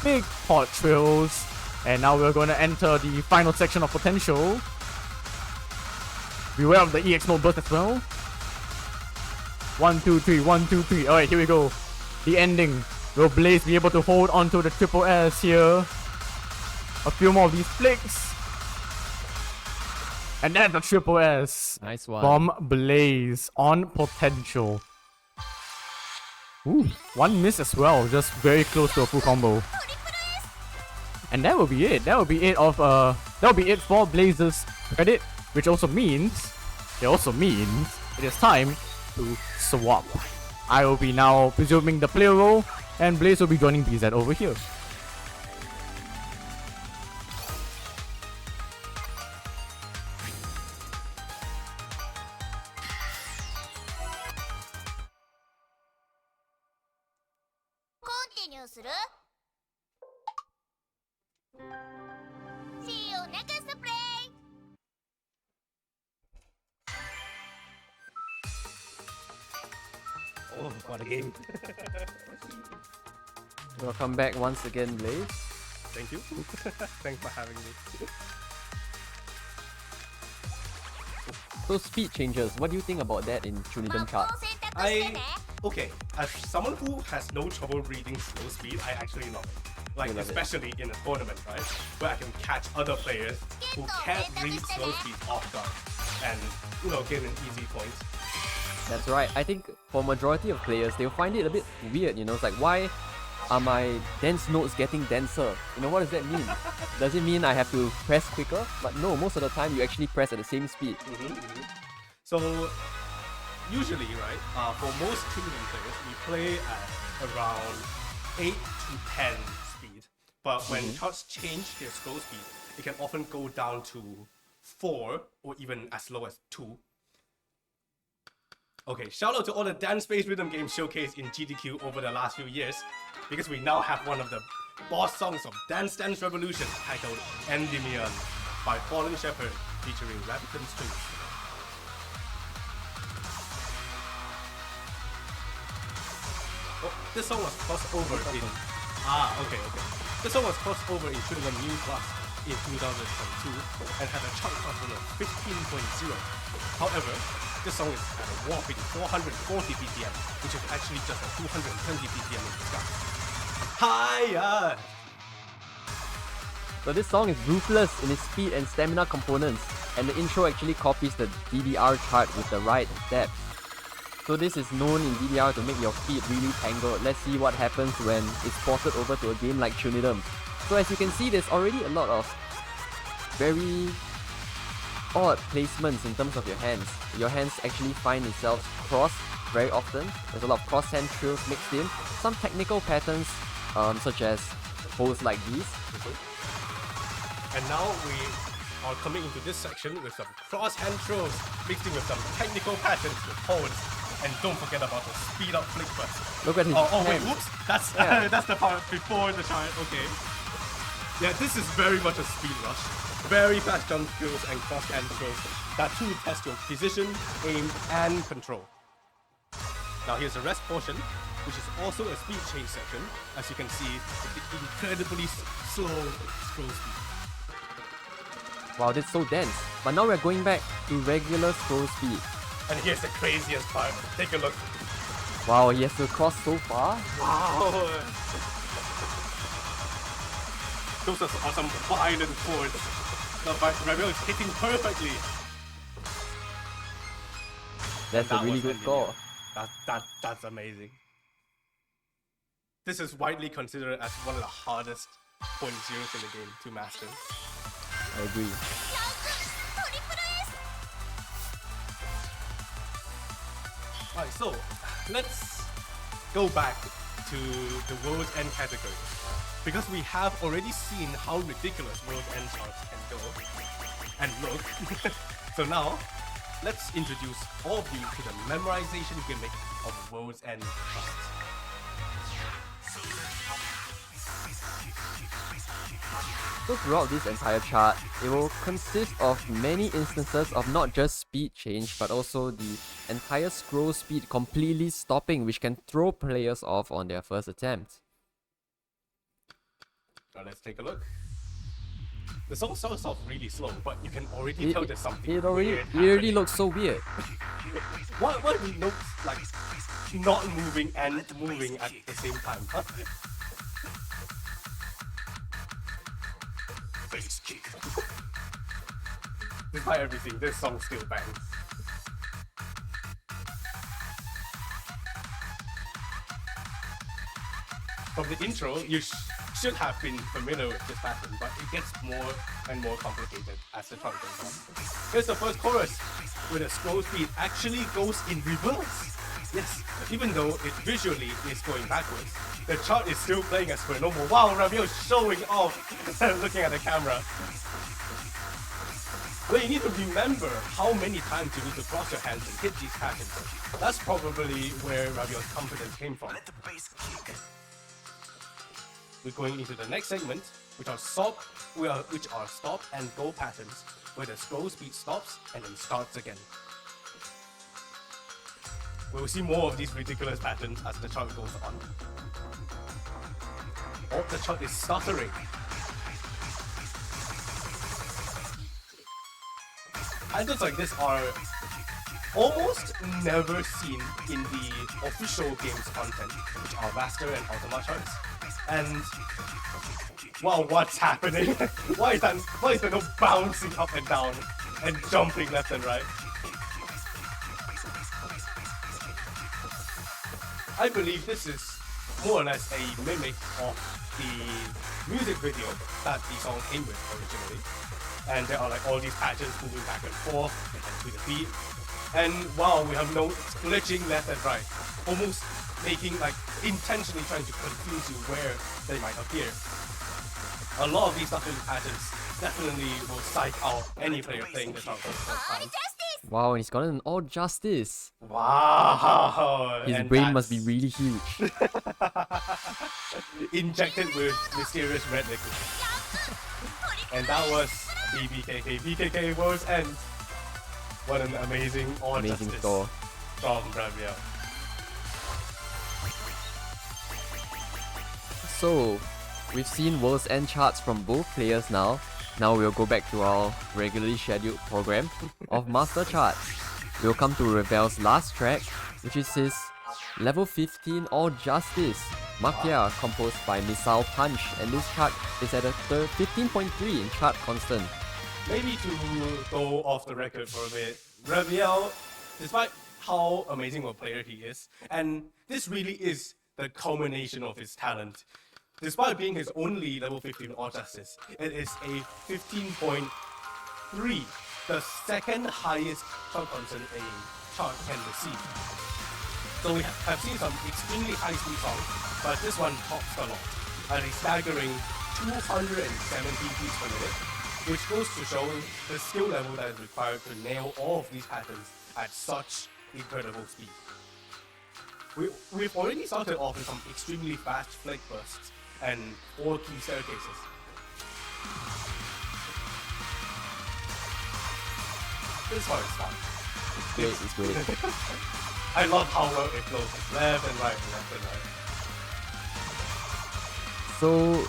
Big pot trills. And now we're going to enter the final section of potential. Beware of the EX mode burst as well. 1, 2, 3, 1, 2, 3. Alright, here we go. The ending. Will Blaze be able to hold onto the triple S here? A few more of these flicks. And that's a triple S. Nice one. From Blaze on potential. Ooh, one miss as well, just very close to a full combo. And that will be it. That will be it for Blaze's credit, which also means it is time to swap. I will be now presuming the player role, and Blaze will be joining beazat over here. Continue する See you next play! Oh, what a game. Welcome back once again, Blaze. Thank you. Thanks for having me. So speed changes, what do you think about that in CHUNITHM charts? Okay, as someone who has no trouble reading slow speed, I actually love it. Like, You love it. especially in a tournament, right? Where I can catch other players who can't read slow speed off guard and, you know, get an easy point. That's right. I think for majority of players, they'll find it a bit weird, you know, it's like, why are my dense notes getting denser? You know, what does that mean? Does it mean I have to press quicker? But no, most of the time you actually press at the same speed. So, usually, right, for most tournament players, we play at around 8 to 10 speed. But when charts change their scroll speed, it can often go down to 4 or even as low as 2. Okay, shout out to all the dance-based rhythm games showcased in GDQ over the last few years, because we now have one of the boss songs of Dance Dance Revolution titled Endymion by Fallen Shepherd featuring Rabbit Strings. Oh, this song was crossed over in... okay. This song was crossed over in CHUNITHM New Plus in 2022 and had a chart constant of 15.0. However, this song is at a whopping 440 BPM, which is actually just a 220 BPM in disguise. Hiya! So this song is ruthless in its speed and stamina components, and the intro actually copies the DDR chart with the right step. So this is known in DDR to make your feet really tangled. Let's see what happens when it's ported over to a game like CHUNITHM. So as you can see, there's already a lot of very odd placements in terms of your hands. Your hands actually find themselves crossed very often. There's a lot of cross-hand trills mixed in. Some technical patterns such as holds like these. And now we are coming into this section with some cross-hand throws mixed in with some technical patterns with holds. And don't forget about the speed up flick burst. Look at his wait, hand. oops! That's Yeah. that's the part before the chart. Okay. Yeah, this is very much a speed rush. Very fast jump skills and cross-hand throws that too test your precision, aim, and control. Now here's the rest portion, which is also a speed change section, as you can see, with the incredibly slow scroll speed. Wow, that's so dense. But now we're going back to regular scroll speed. And here's the craziest part. Take a look. Wow, he has to cross so far. Wow! Those are some violent chords. The Rebel is hitting perfectly. That's a That really was good Endymion. score. That's amazing. This is widely considered as one of the hardest point zeros in the game to master. I agree. Alright, so let's go back to the World's End category. Because we have already seen how ridiculous World's End charts can go and look. So now, let's introduce all of you to the memorization gimmick of World's End charts. So throughout this entire chart, it will consist of many instances of not just speed change, but also the entire scroll speed completely stopping, which can throw players off on their first attempt. Now let's take a look. The song starts off really slow, but you can already tell there's something It weird already happening. looks so weird. What notes like not moving and moving at the same time, huh? Face kick. Despite everything, this song still bangs. From the intro, you should have been familiar with this pattern, but it gets more and more complicated as the chart goes on. Here's the first chorus, where the scroll speed actually goes in reverse. Yes, even though it visually is going backwards, the chart is still playing as per normal. Wow, Raviel is showing off, looking at the camera. But you need to remember how many times you need to cross your hands and hit these patterns. That's probably where Raviel's confidence came from. We're going into the next segment, which are stop and go patterns, where the scroll speed stops and then starts again. We'll see more of these ridiculous patterns as the chart goes on. Oh, the chart is stuttering. Patterns like this are almost never seen in the official game's content, which are Master and Ultima charts. And wow, what's happening? Why is the note bouncing up and down and jumping left and right? I believe this is more or less a mimic of the music video that the song came with originally. And there are like all these patterns moving back and forth to the beat. And wow, we have notes glitching left and right, almost making like intentionally trying to confuse you where they might appear. A lot of these stuttering patterns definitely will psych out any player playing the song for the first time. Justice! Wow, and he's gotten an all justice. Wow! His And brain must be that's really huge. injected with mysterious red liquid. And that was BKK World's End. What an amazing all Amazing justice score. from Raviel. So, we've seen World's End charts from both players now. Now we'll go back to our regularly scheduled program of Master Charts. We'll come to Ravel's last track, which is his level 15 All Justice, Maia, composed by Missile Punch, and this chart is at a 15.3 in chart constant. Maybe to go off the record for a bit, Raviel, despite how amazing of a player he is, and this really is the culmination of his talent. Despite being his only level 15 All Justice, it is a 15.3, the second highest chart constant a chart can receive. So we have seen some extremely high speed songs, but this one tops the lot at a staggering 270 beats per minute, which goes to show the skill level that is required to nail all of these patterns at such incredible speed. We've already started off with some extremely fast flick bursts and 4 key staircases. This is how it starts. It's great. I love how well it flows left and right and left and right. So,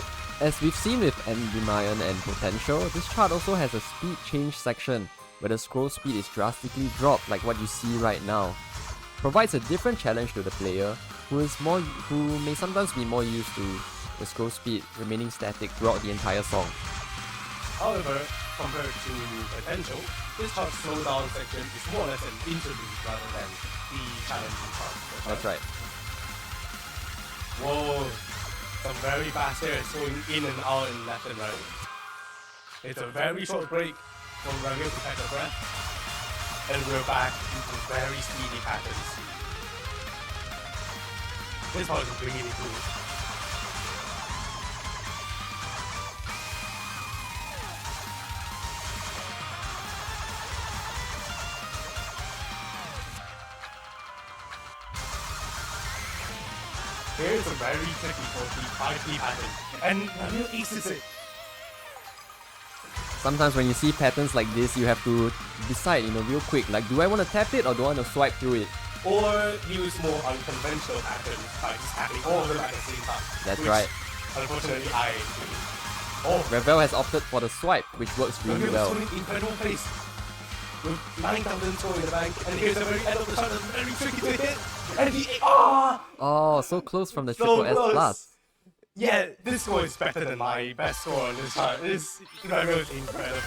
as we've seen with Endymion and Potential, this chart also has a speed change section where the scroll speed is drastically dropped like what you see right now. Provides a different challenge to the player who may sometimes be more used to the scroll speed remaining static throughout the entire song. However, compared to Potential, this chart's slowdown section is more or less an interlude rather than the challenging part. That's right. Whoa, some very fast stairs going in and out and left and right. It's a very short break for Raviel to catch a breath, and we're back into very speedy patterns. This part is really cool. Here is a very tricky 4-3-5-3 pattern, and Ramil aces it. Sometimes when you see patterns like this, you have to decide, real quick. Like, do I want to tap it or do I want to swipe through it? Or use more unconventional patterns by just tapping all of them at the same time. That's which, right. Unfortunately, I... Oh, Revel has opted for the swipe, which works really well. Ramil is showing incredible pace. With 9,000 score in the bank, and here's the very end of the shot that's very tricky to hit. And he... Oh, so close from the triple S plus. Yeah, this score is better than my best score on this chart. This Ramil is incredible.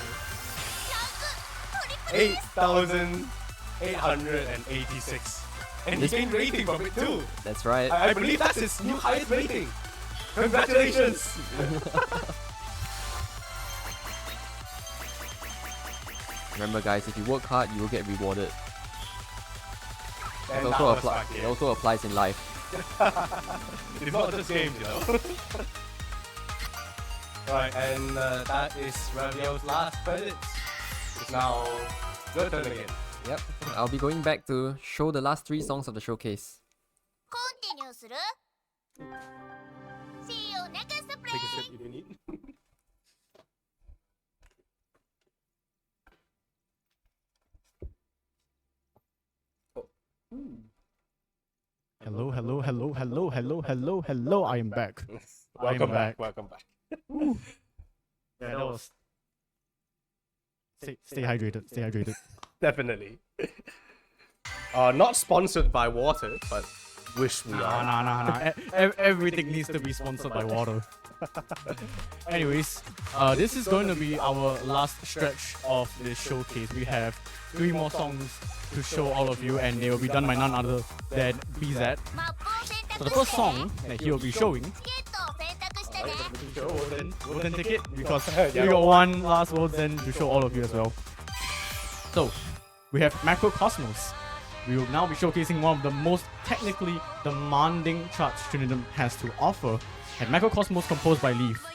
8,886. And he gained rating from it too. That's right. I believe that's his new highest rating. Congratulations! Remember guys, if you work hard, you will get rewarded. And It also applies in life. It's not just games, you know. Right, and that is Ramil's last credits. It's now your turn again. Yep. I'll be going back to show the last 3 songs of the showcase. コンティニューする See you next Take a play! sip if you need. Hello, hello, hello, hello, hello, hello, hello. I am back. Welcome back. Welcome back. Yeah, that was. Stay hydrated. Stay hydrated. Definitely. Not sponsored by water, but wish we are. Nah. Everything needs to be sponsored by water. Anyways, this is going to be our last stretch of this showcase. We have 3 more songs to show all of you, and they will be done by none other than beazat. マップを選 So 択 the し first て song that he will be showing, チケットを選択してね wooden ticket, because we got one last Woden to show all of you as well. So, we have Macrocosmos. We will now be showcasing one of the most technically demanding charts Trinidad has to offer. And Macrocosmos, composed by Leaf,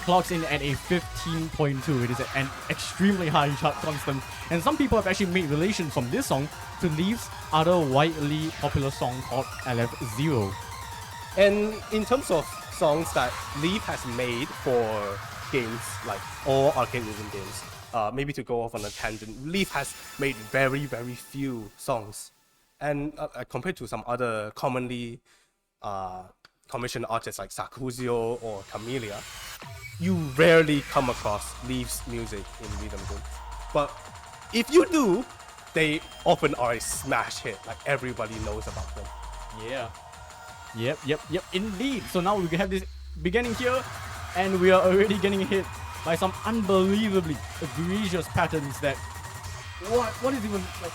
clocks in at a 15.2. It is an extremely high chart constant, and some people have actually made relations from this song to Leaf's other widely popular song called LF0. And in terms of songs that Leaf has made for games, like all arcade rhythm games, maybe to go off on a tangent, Leaf has made very, very few songs. And compared to some other commonly commissioned artists like Sakuzio or Camellia, you rarely come across Leaf's music in rhythm games. But if you do, they often are a smash hit, like everybody knows about them. Yeah. Yep, indeed. So now we have this beginning here, and we are already getting hit by some unbelievably egregious patterns that... What is even... like?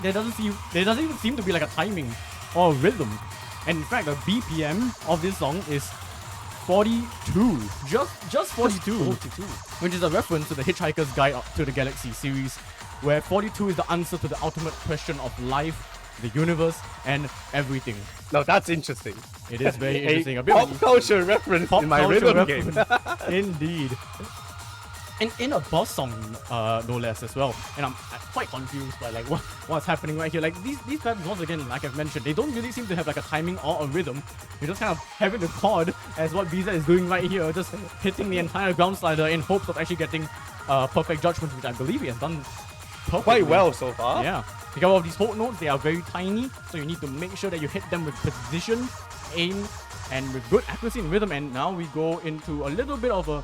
There doesn't even seem to be like a timing or rhythm. And in fact, the BPM of this song is 42. Just 42. Which is a reference to the Hitchhiker's Guide to the Galaxy series, where 42 is the answer to the ultimate question of life, the universe, and everything. Now that's interesting. It is very interesting. A bit pop of culture reference pop in my culture rhythm reference. game. Indeed. And in a boss song, no less as well. And I'm quite confused by like what's happening right here. Like these patterns, once again, like I've mentioned, they don't really seem to have like a timing or a rhythm. You're just kind of having the chord as what beazat is doing right here, just hitting the entire ground slider in hopes of actually getting perfect judgment, which I believe he has done perfectly. Quite well so far. Yeah. Because of these hold notes, they are very tiny, so you need to make sure that you hit them with precision, aim, and with good accuracy and rhythm. And now we go into a little bit of a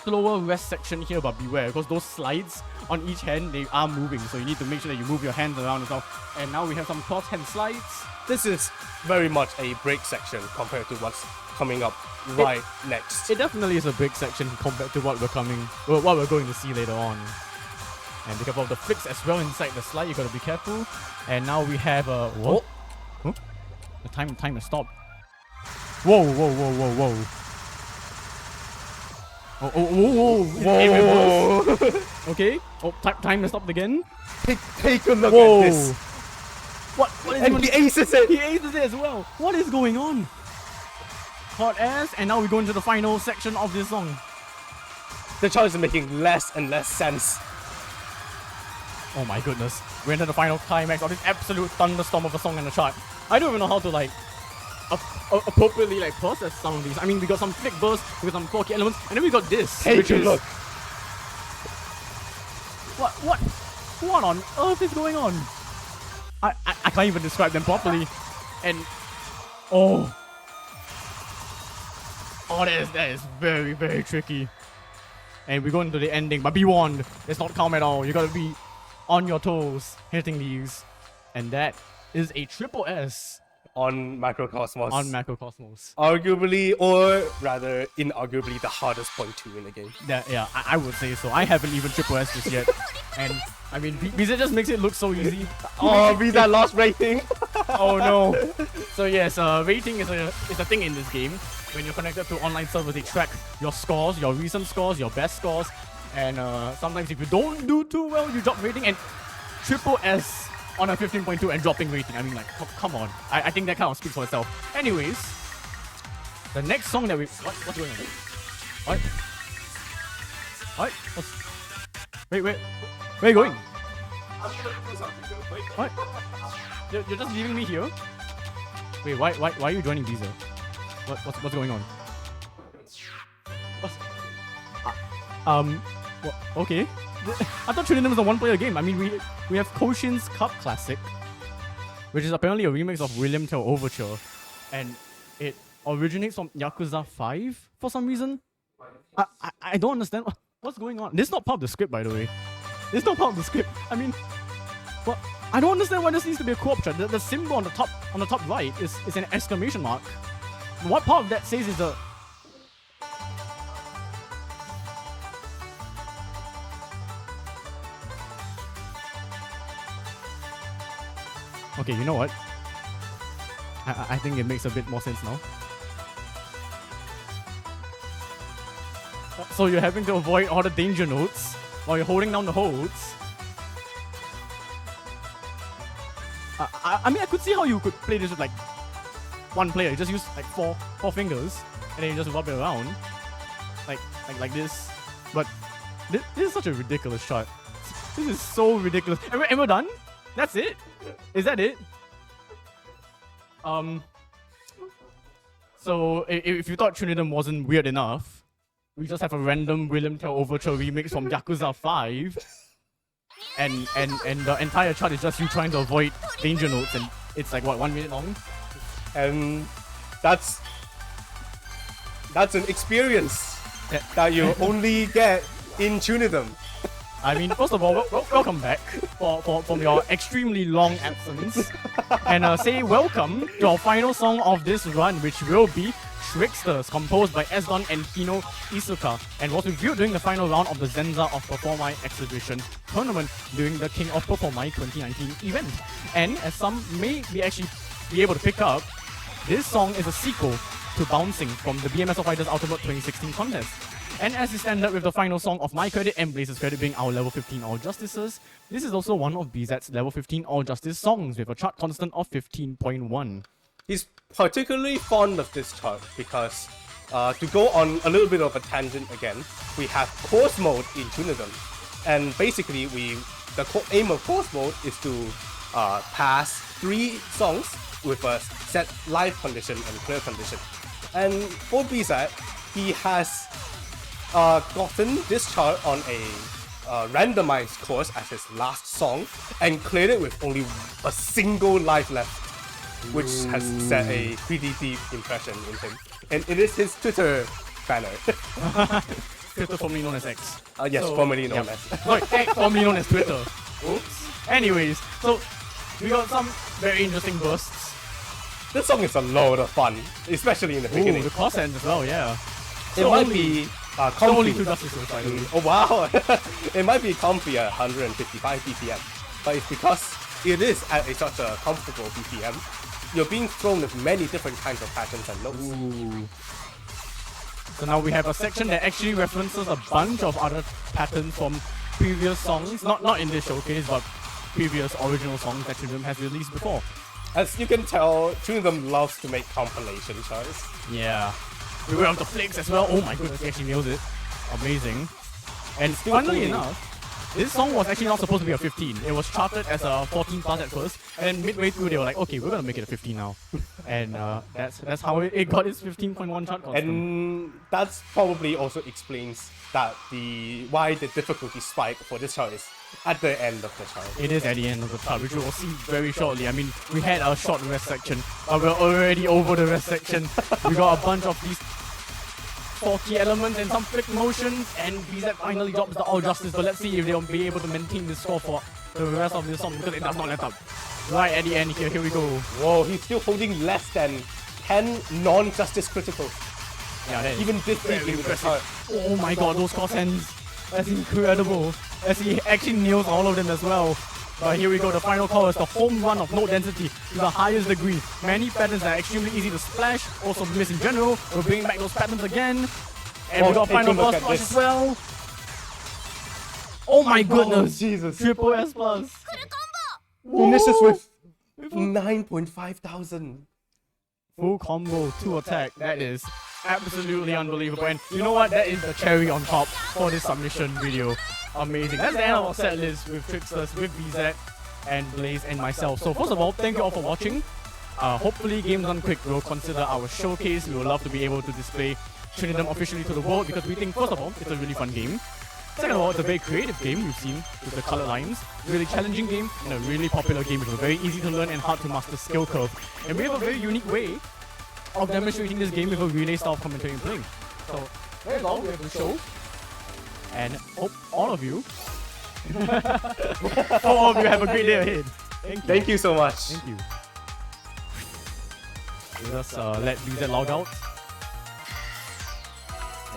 slower rest section here, but beware, because those slides on each hand, they are moving, so you need to make sure that you move your hands around as well. And now we have some cross hand slides. This is very much a break section compared to what's coming up right next. It definitely is a big section compared to what we're going to see later on. And because of the flicks as well inside the slide, you gotta be careful. And now we have a what? Huh? The time has stopped. Whoa. Whoa. Okay. Oh, time has stopped again. Take a look Whoa. at this. What is And he aces it. He aces it as well. What is going on? Hot ass, and now we go into the final section of this song. The chart is making less and less sense. Oh my goodness. We're into the final climax of this absolute thunderstorm of a song in the chart. I don't even know how to like appropriately like process some of these. I mean, we got some flick bursts, we got some quirky elements, and then we got this, Hey, which is look. what on earth is going on? I can't even describe them properly, and oh, that is very, very tricky. And we go into the ending, but be warned, it's not calm at all. You gotta be on your toes hitting these, and that is a triple S On Macrocosmos. on Macrocosmos. Arguably, or rather, inarguably, the hardest point 2 in the game. Yeah, I would say so. I haven't even triple S this yet, and I mean, beazat just makes it look so easy. Oh, beazat lost rating. Oh no. So yes, rating is a thing in this game. When you're connected to online servers, they track your scores, your recent scores, your best scores, and sometimes if you don't do too well, you drop rating. And triple S on a 15.2 and dropping rating. I mean, like, come on. I think that kind of speaks for itself. Anyways, the next song that what's going on? What? Wait, where are you going? What? You're just leaving me here? Wait, why are you joining beazat? What's going on? Okay. I thought CHUNITHM was a one-player game. I mean, we have Koshin's Cup Classic, which is apparently a remix of William Tell Overture, and it originates from Yakuza 5 for some reason. I don't understand what's going on. This is not part of the script, by the way. This is not part of the script. I mean, what? I don't understand why this needs to be a co-op chat. The symbol on the top right is an exclamation mark. What part of that says is a... Okay, you know what? I think it makes a bit more sense now. So you're having to avoid all the danger notes while you're holding down the holds. I mean, I could see how you could play this with like one player. You just use like four fingers and then you just rub it around like this. But this is such a ridiculous shot. This is so ridiculous. And we're done? That's it? Is that it? So if you thought CHUNITHM wasn't weird enough, we just have a random William Tell Overture remix from Yakuza 5. And the entire chart is just you trying to avoid danger notes, and it's like what, 1 minute long? And that's an experience that you only get in CHUNITHM. I mean, first of all, welcome back from your extremely long absence, and say welcome to our final song of this run, which will be Tricksters, composed by Esdon and Hino Isuka, and was reviewed during the final round of the Zenza of Performai exhibition tournament during the King of Performai 2019 event. And as some may be able to pick up, this song is a sequel to Bouncing from the BMS of Fighters Ultimate 2016 contest. And as is standard with the final song of my credit and Blaze's credit being our level 15 All Justices, this is also one of beazat's level 15 All Justice songs with a chart constant of 15.1. He's particularly fond of this chart because, to go on a little bit of a tangent again, we have course mode in CHUNITHM. And basically, the aim of course mode is to pass 3 songs with a set live condition and clear condition. And for beazat, he has gotten this chart on a randomized course as his last song and cleared it with only a single life left, which has set a pretty deep impression in him. And it is his Twitter banner. Twitter formerly known as X. Yes, So, formerly known as. Sorry, X formerly known as Twitter. Oops. Anyways, so we got some very interesting bursts. This song is a load of fun, especially in the beginning. Ooh, the cross ends as well, yeah. It So might only- be So comfy. only 2 justices, by the way. Oh wow! It might be comfy at 155 BPM, but it's because it is at such a comfortable BPM. You're being thrown with many different kinds of patterns and notes. Ooh. So now we have a section that actually references a bunch of other patterns from previous songs, not in this showcase, but previous original songs that CHUNITHM has released before. As you can tell, CHUNITHM loves to make compilation charts. Yeah. We went on the flicks as well. Oh my goodness, he actually nails it. Amazing. And Still funnily clean. enough, This song was actually not supposed to be a 15. It was charted as a 14 plus at first, and then midway through they were like, okay, we're gonna make it a 15 now, and that's how it got its 15.1 chart constant. And that's probably also explains that why the difficulty spike for this chart is at the end of the chart. It is at the end of the chart, which we will see very shortly. I mean, we had a short rest section, but we're already over the rest section. We got a bunch of these 40 elements and some flick motions, and beazat finally drops the all justice, but let's see if they'll be able to maintain this score for the rest of this song, because it does not let up. Right at the end here we go. Whoa, he's still holding less than 10 non-justice criticals. Yeah, that is Even this deep very into the chart. Oh my god, those cross hands. That's incredible. As he actually nails all of them as well. But here we go, the final call is the home run of node density to the highest degree. Many patterns are extremely easy to splash, also miss in general. We're bringing back those patterns again. And we got final boss splash as well. Oh my goodness! Jesus. Triple S plus. Finishes with 9.5 thousand. Full combo, 2 attack. That is absolutely unbelievable. And you know what? That is the cherry on top for this submission video. Amazing. That's the end of our set list with Tricksters, with beazat, and Blaze, and myself. So first of all, thank you all for watching. Hopefully Games Done Quick will consider our showcase. We would love to be able to display CHUNITHM officially to the world, because we think, first of all, it's a really fun game. Second of all, it's a very creative game we've seen with the colored lines. Really challenging game and a really popular game with a very easy to learn and hard to master skill curve. And we have a very unique way of demonstrating this game with a relay style of commentary and playing. So that's all we have to show. And hope all of you have a great day ahead. Thank you so much. Thank you. Let us let beazat log out.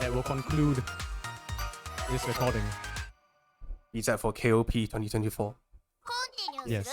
That will conclude this recording. beazat for KOP 2024. Continue する Yes.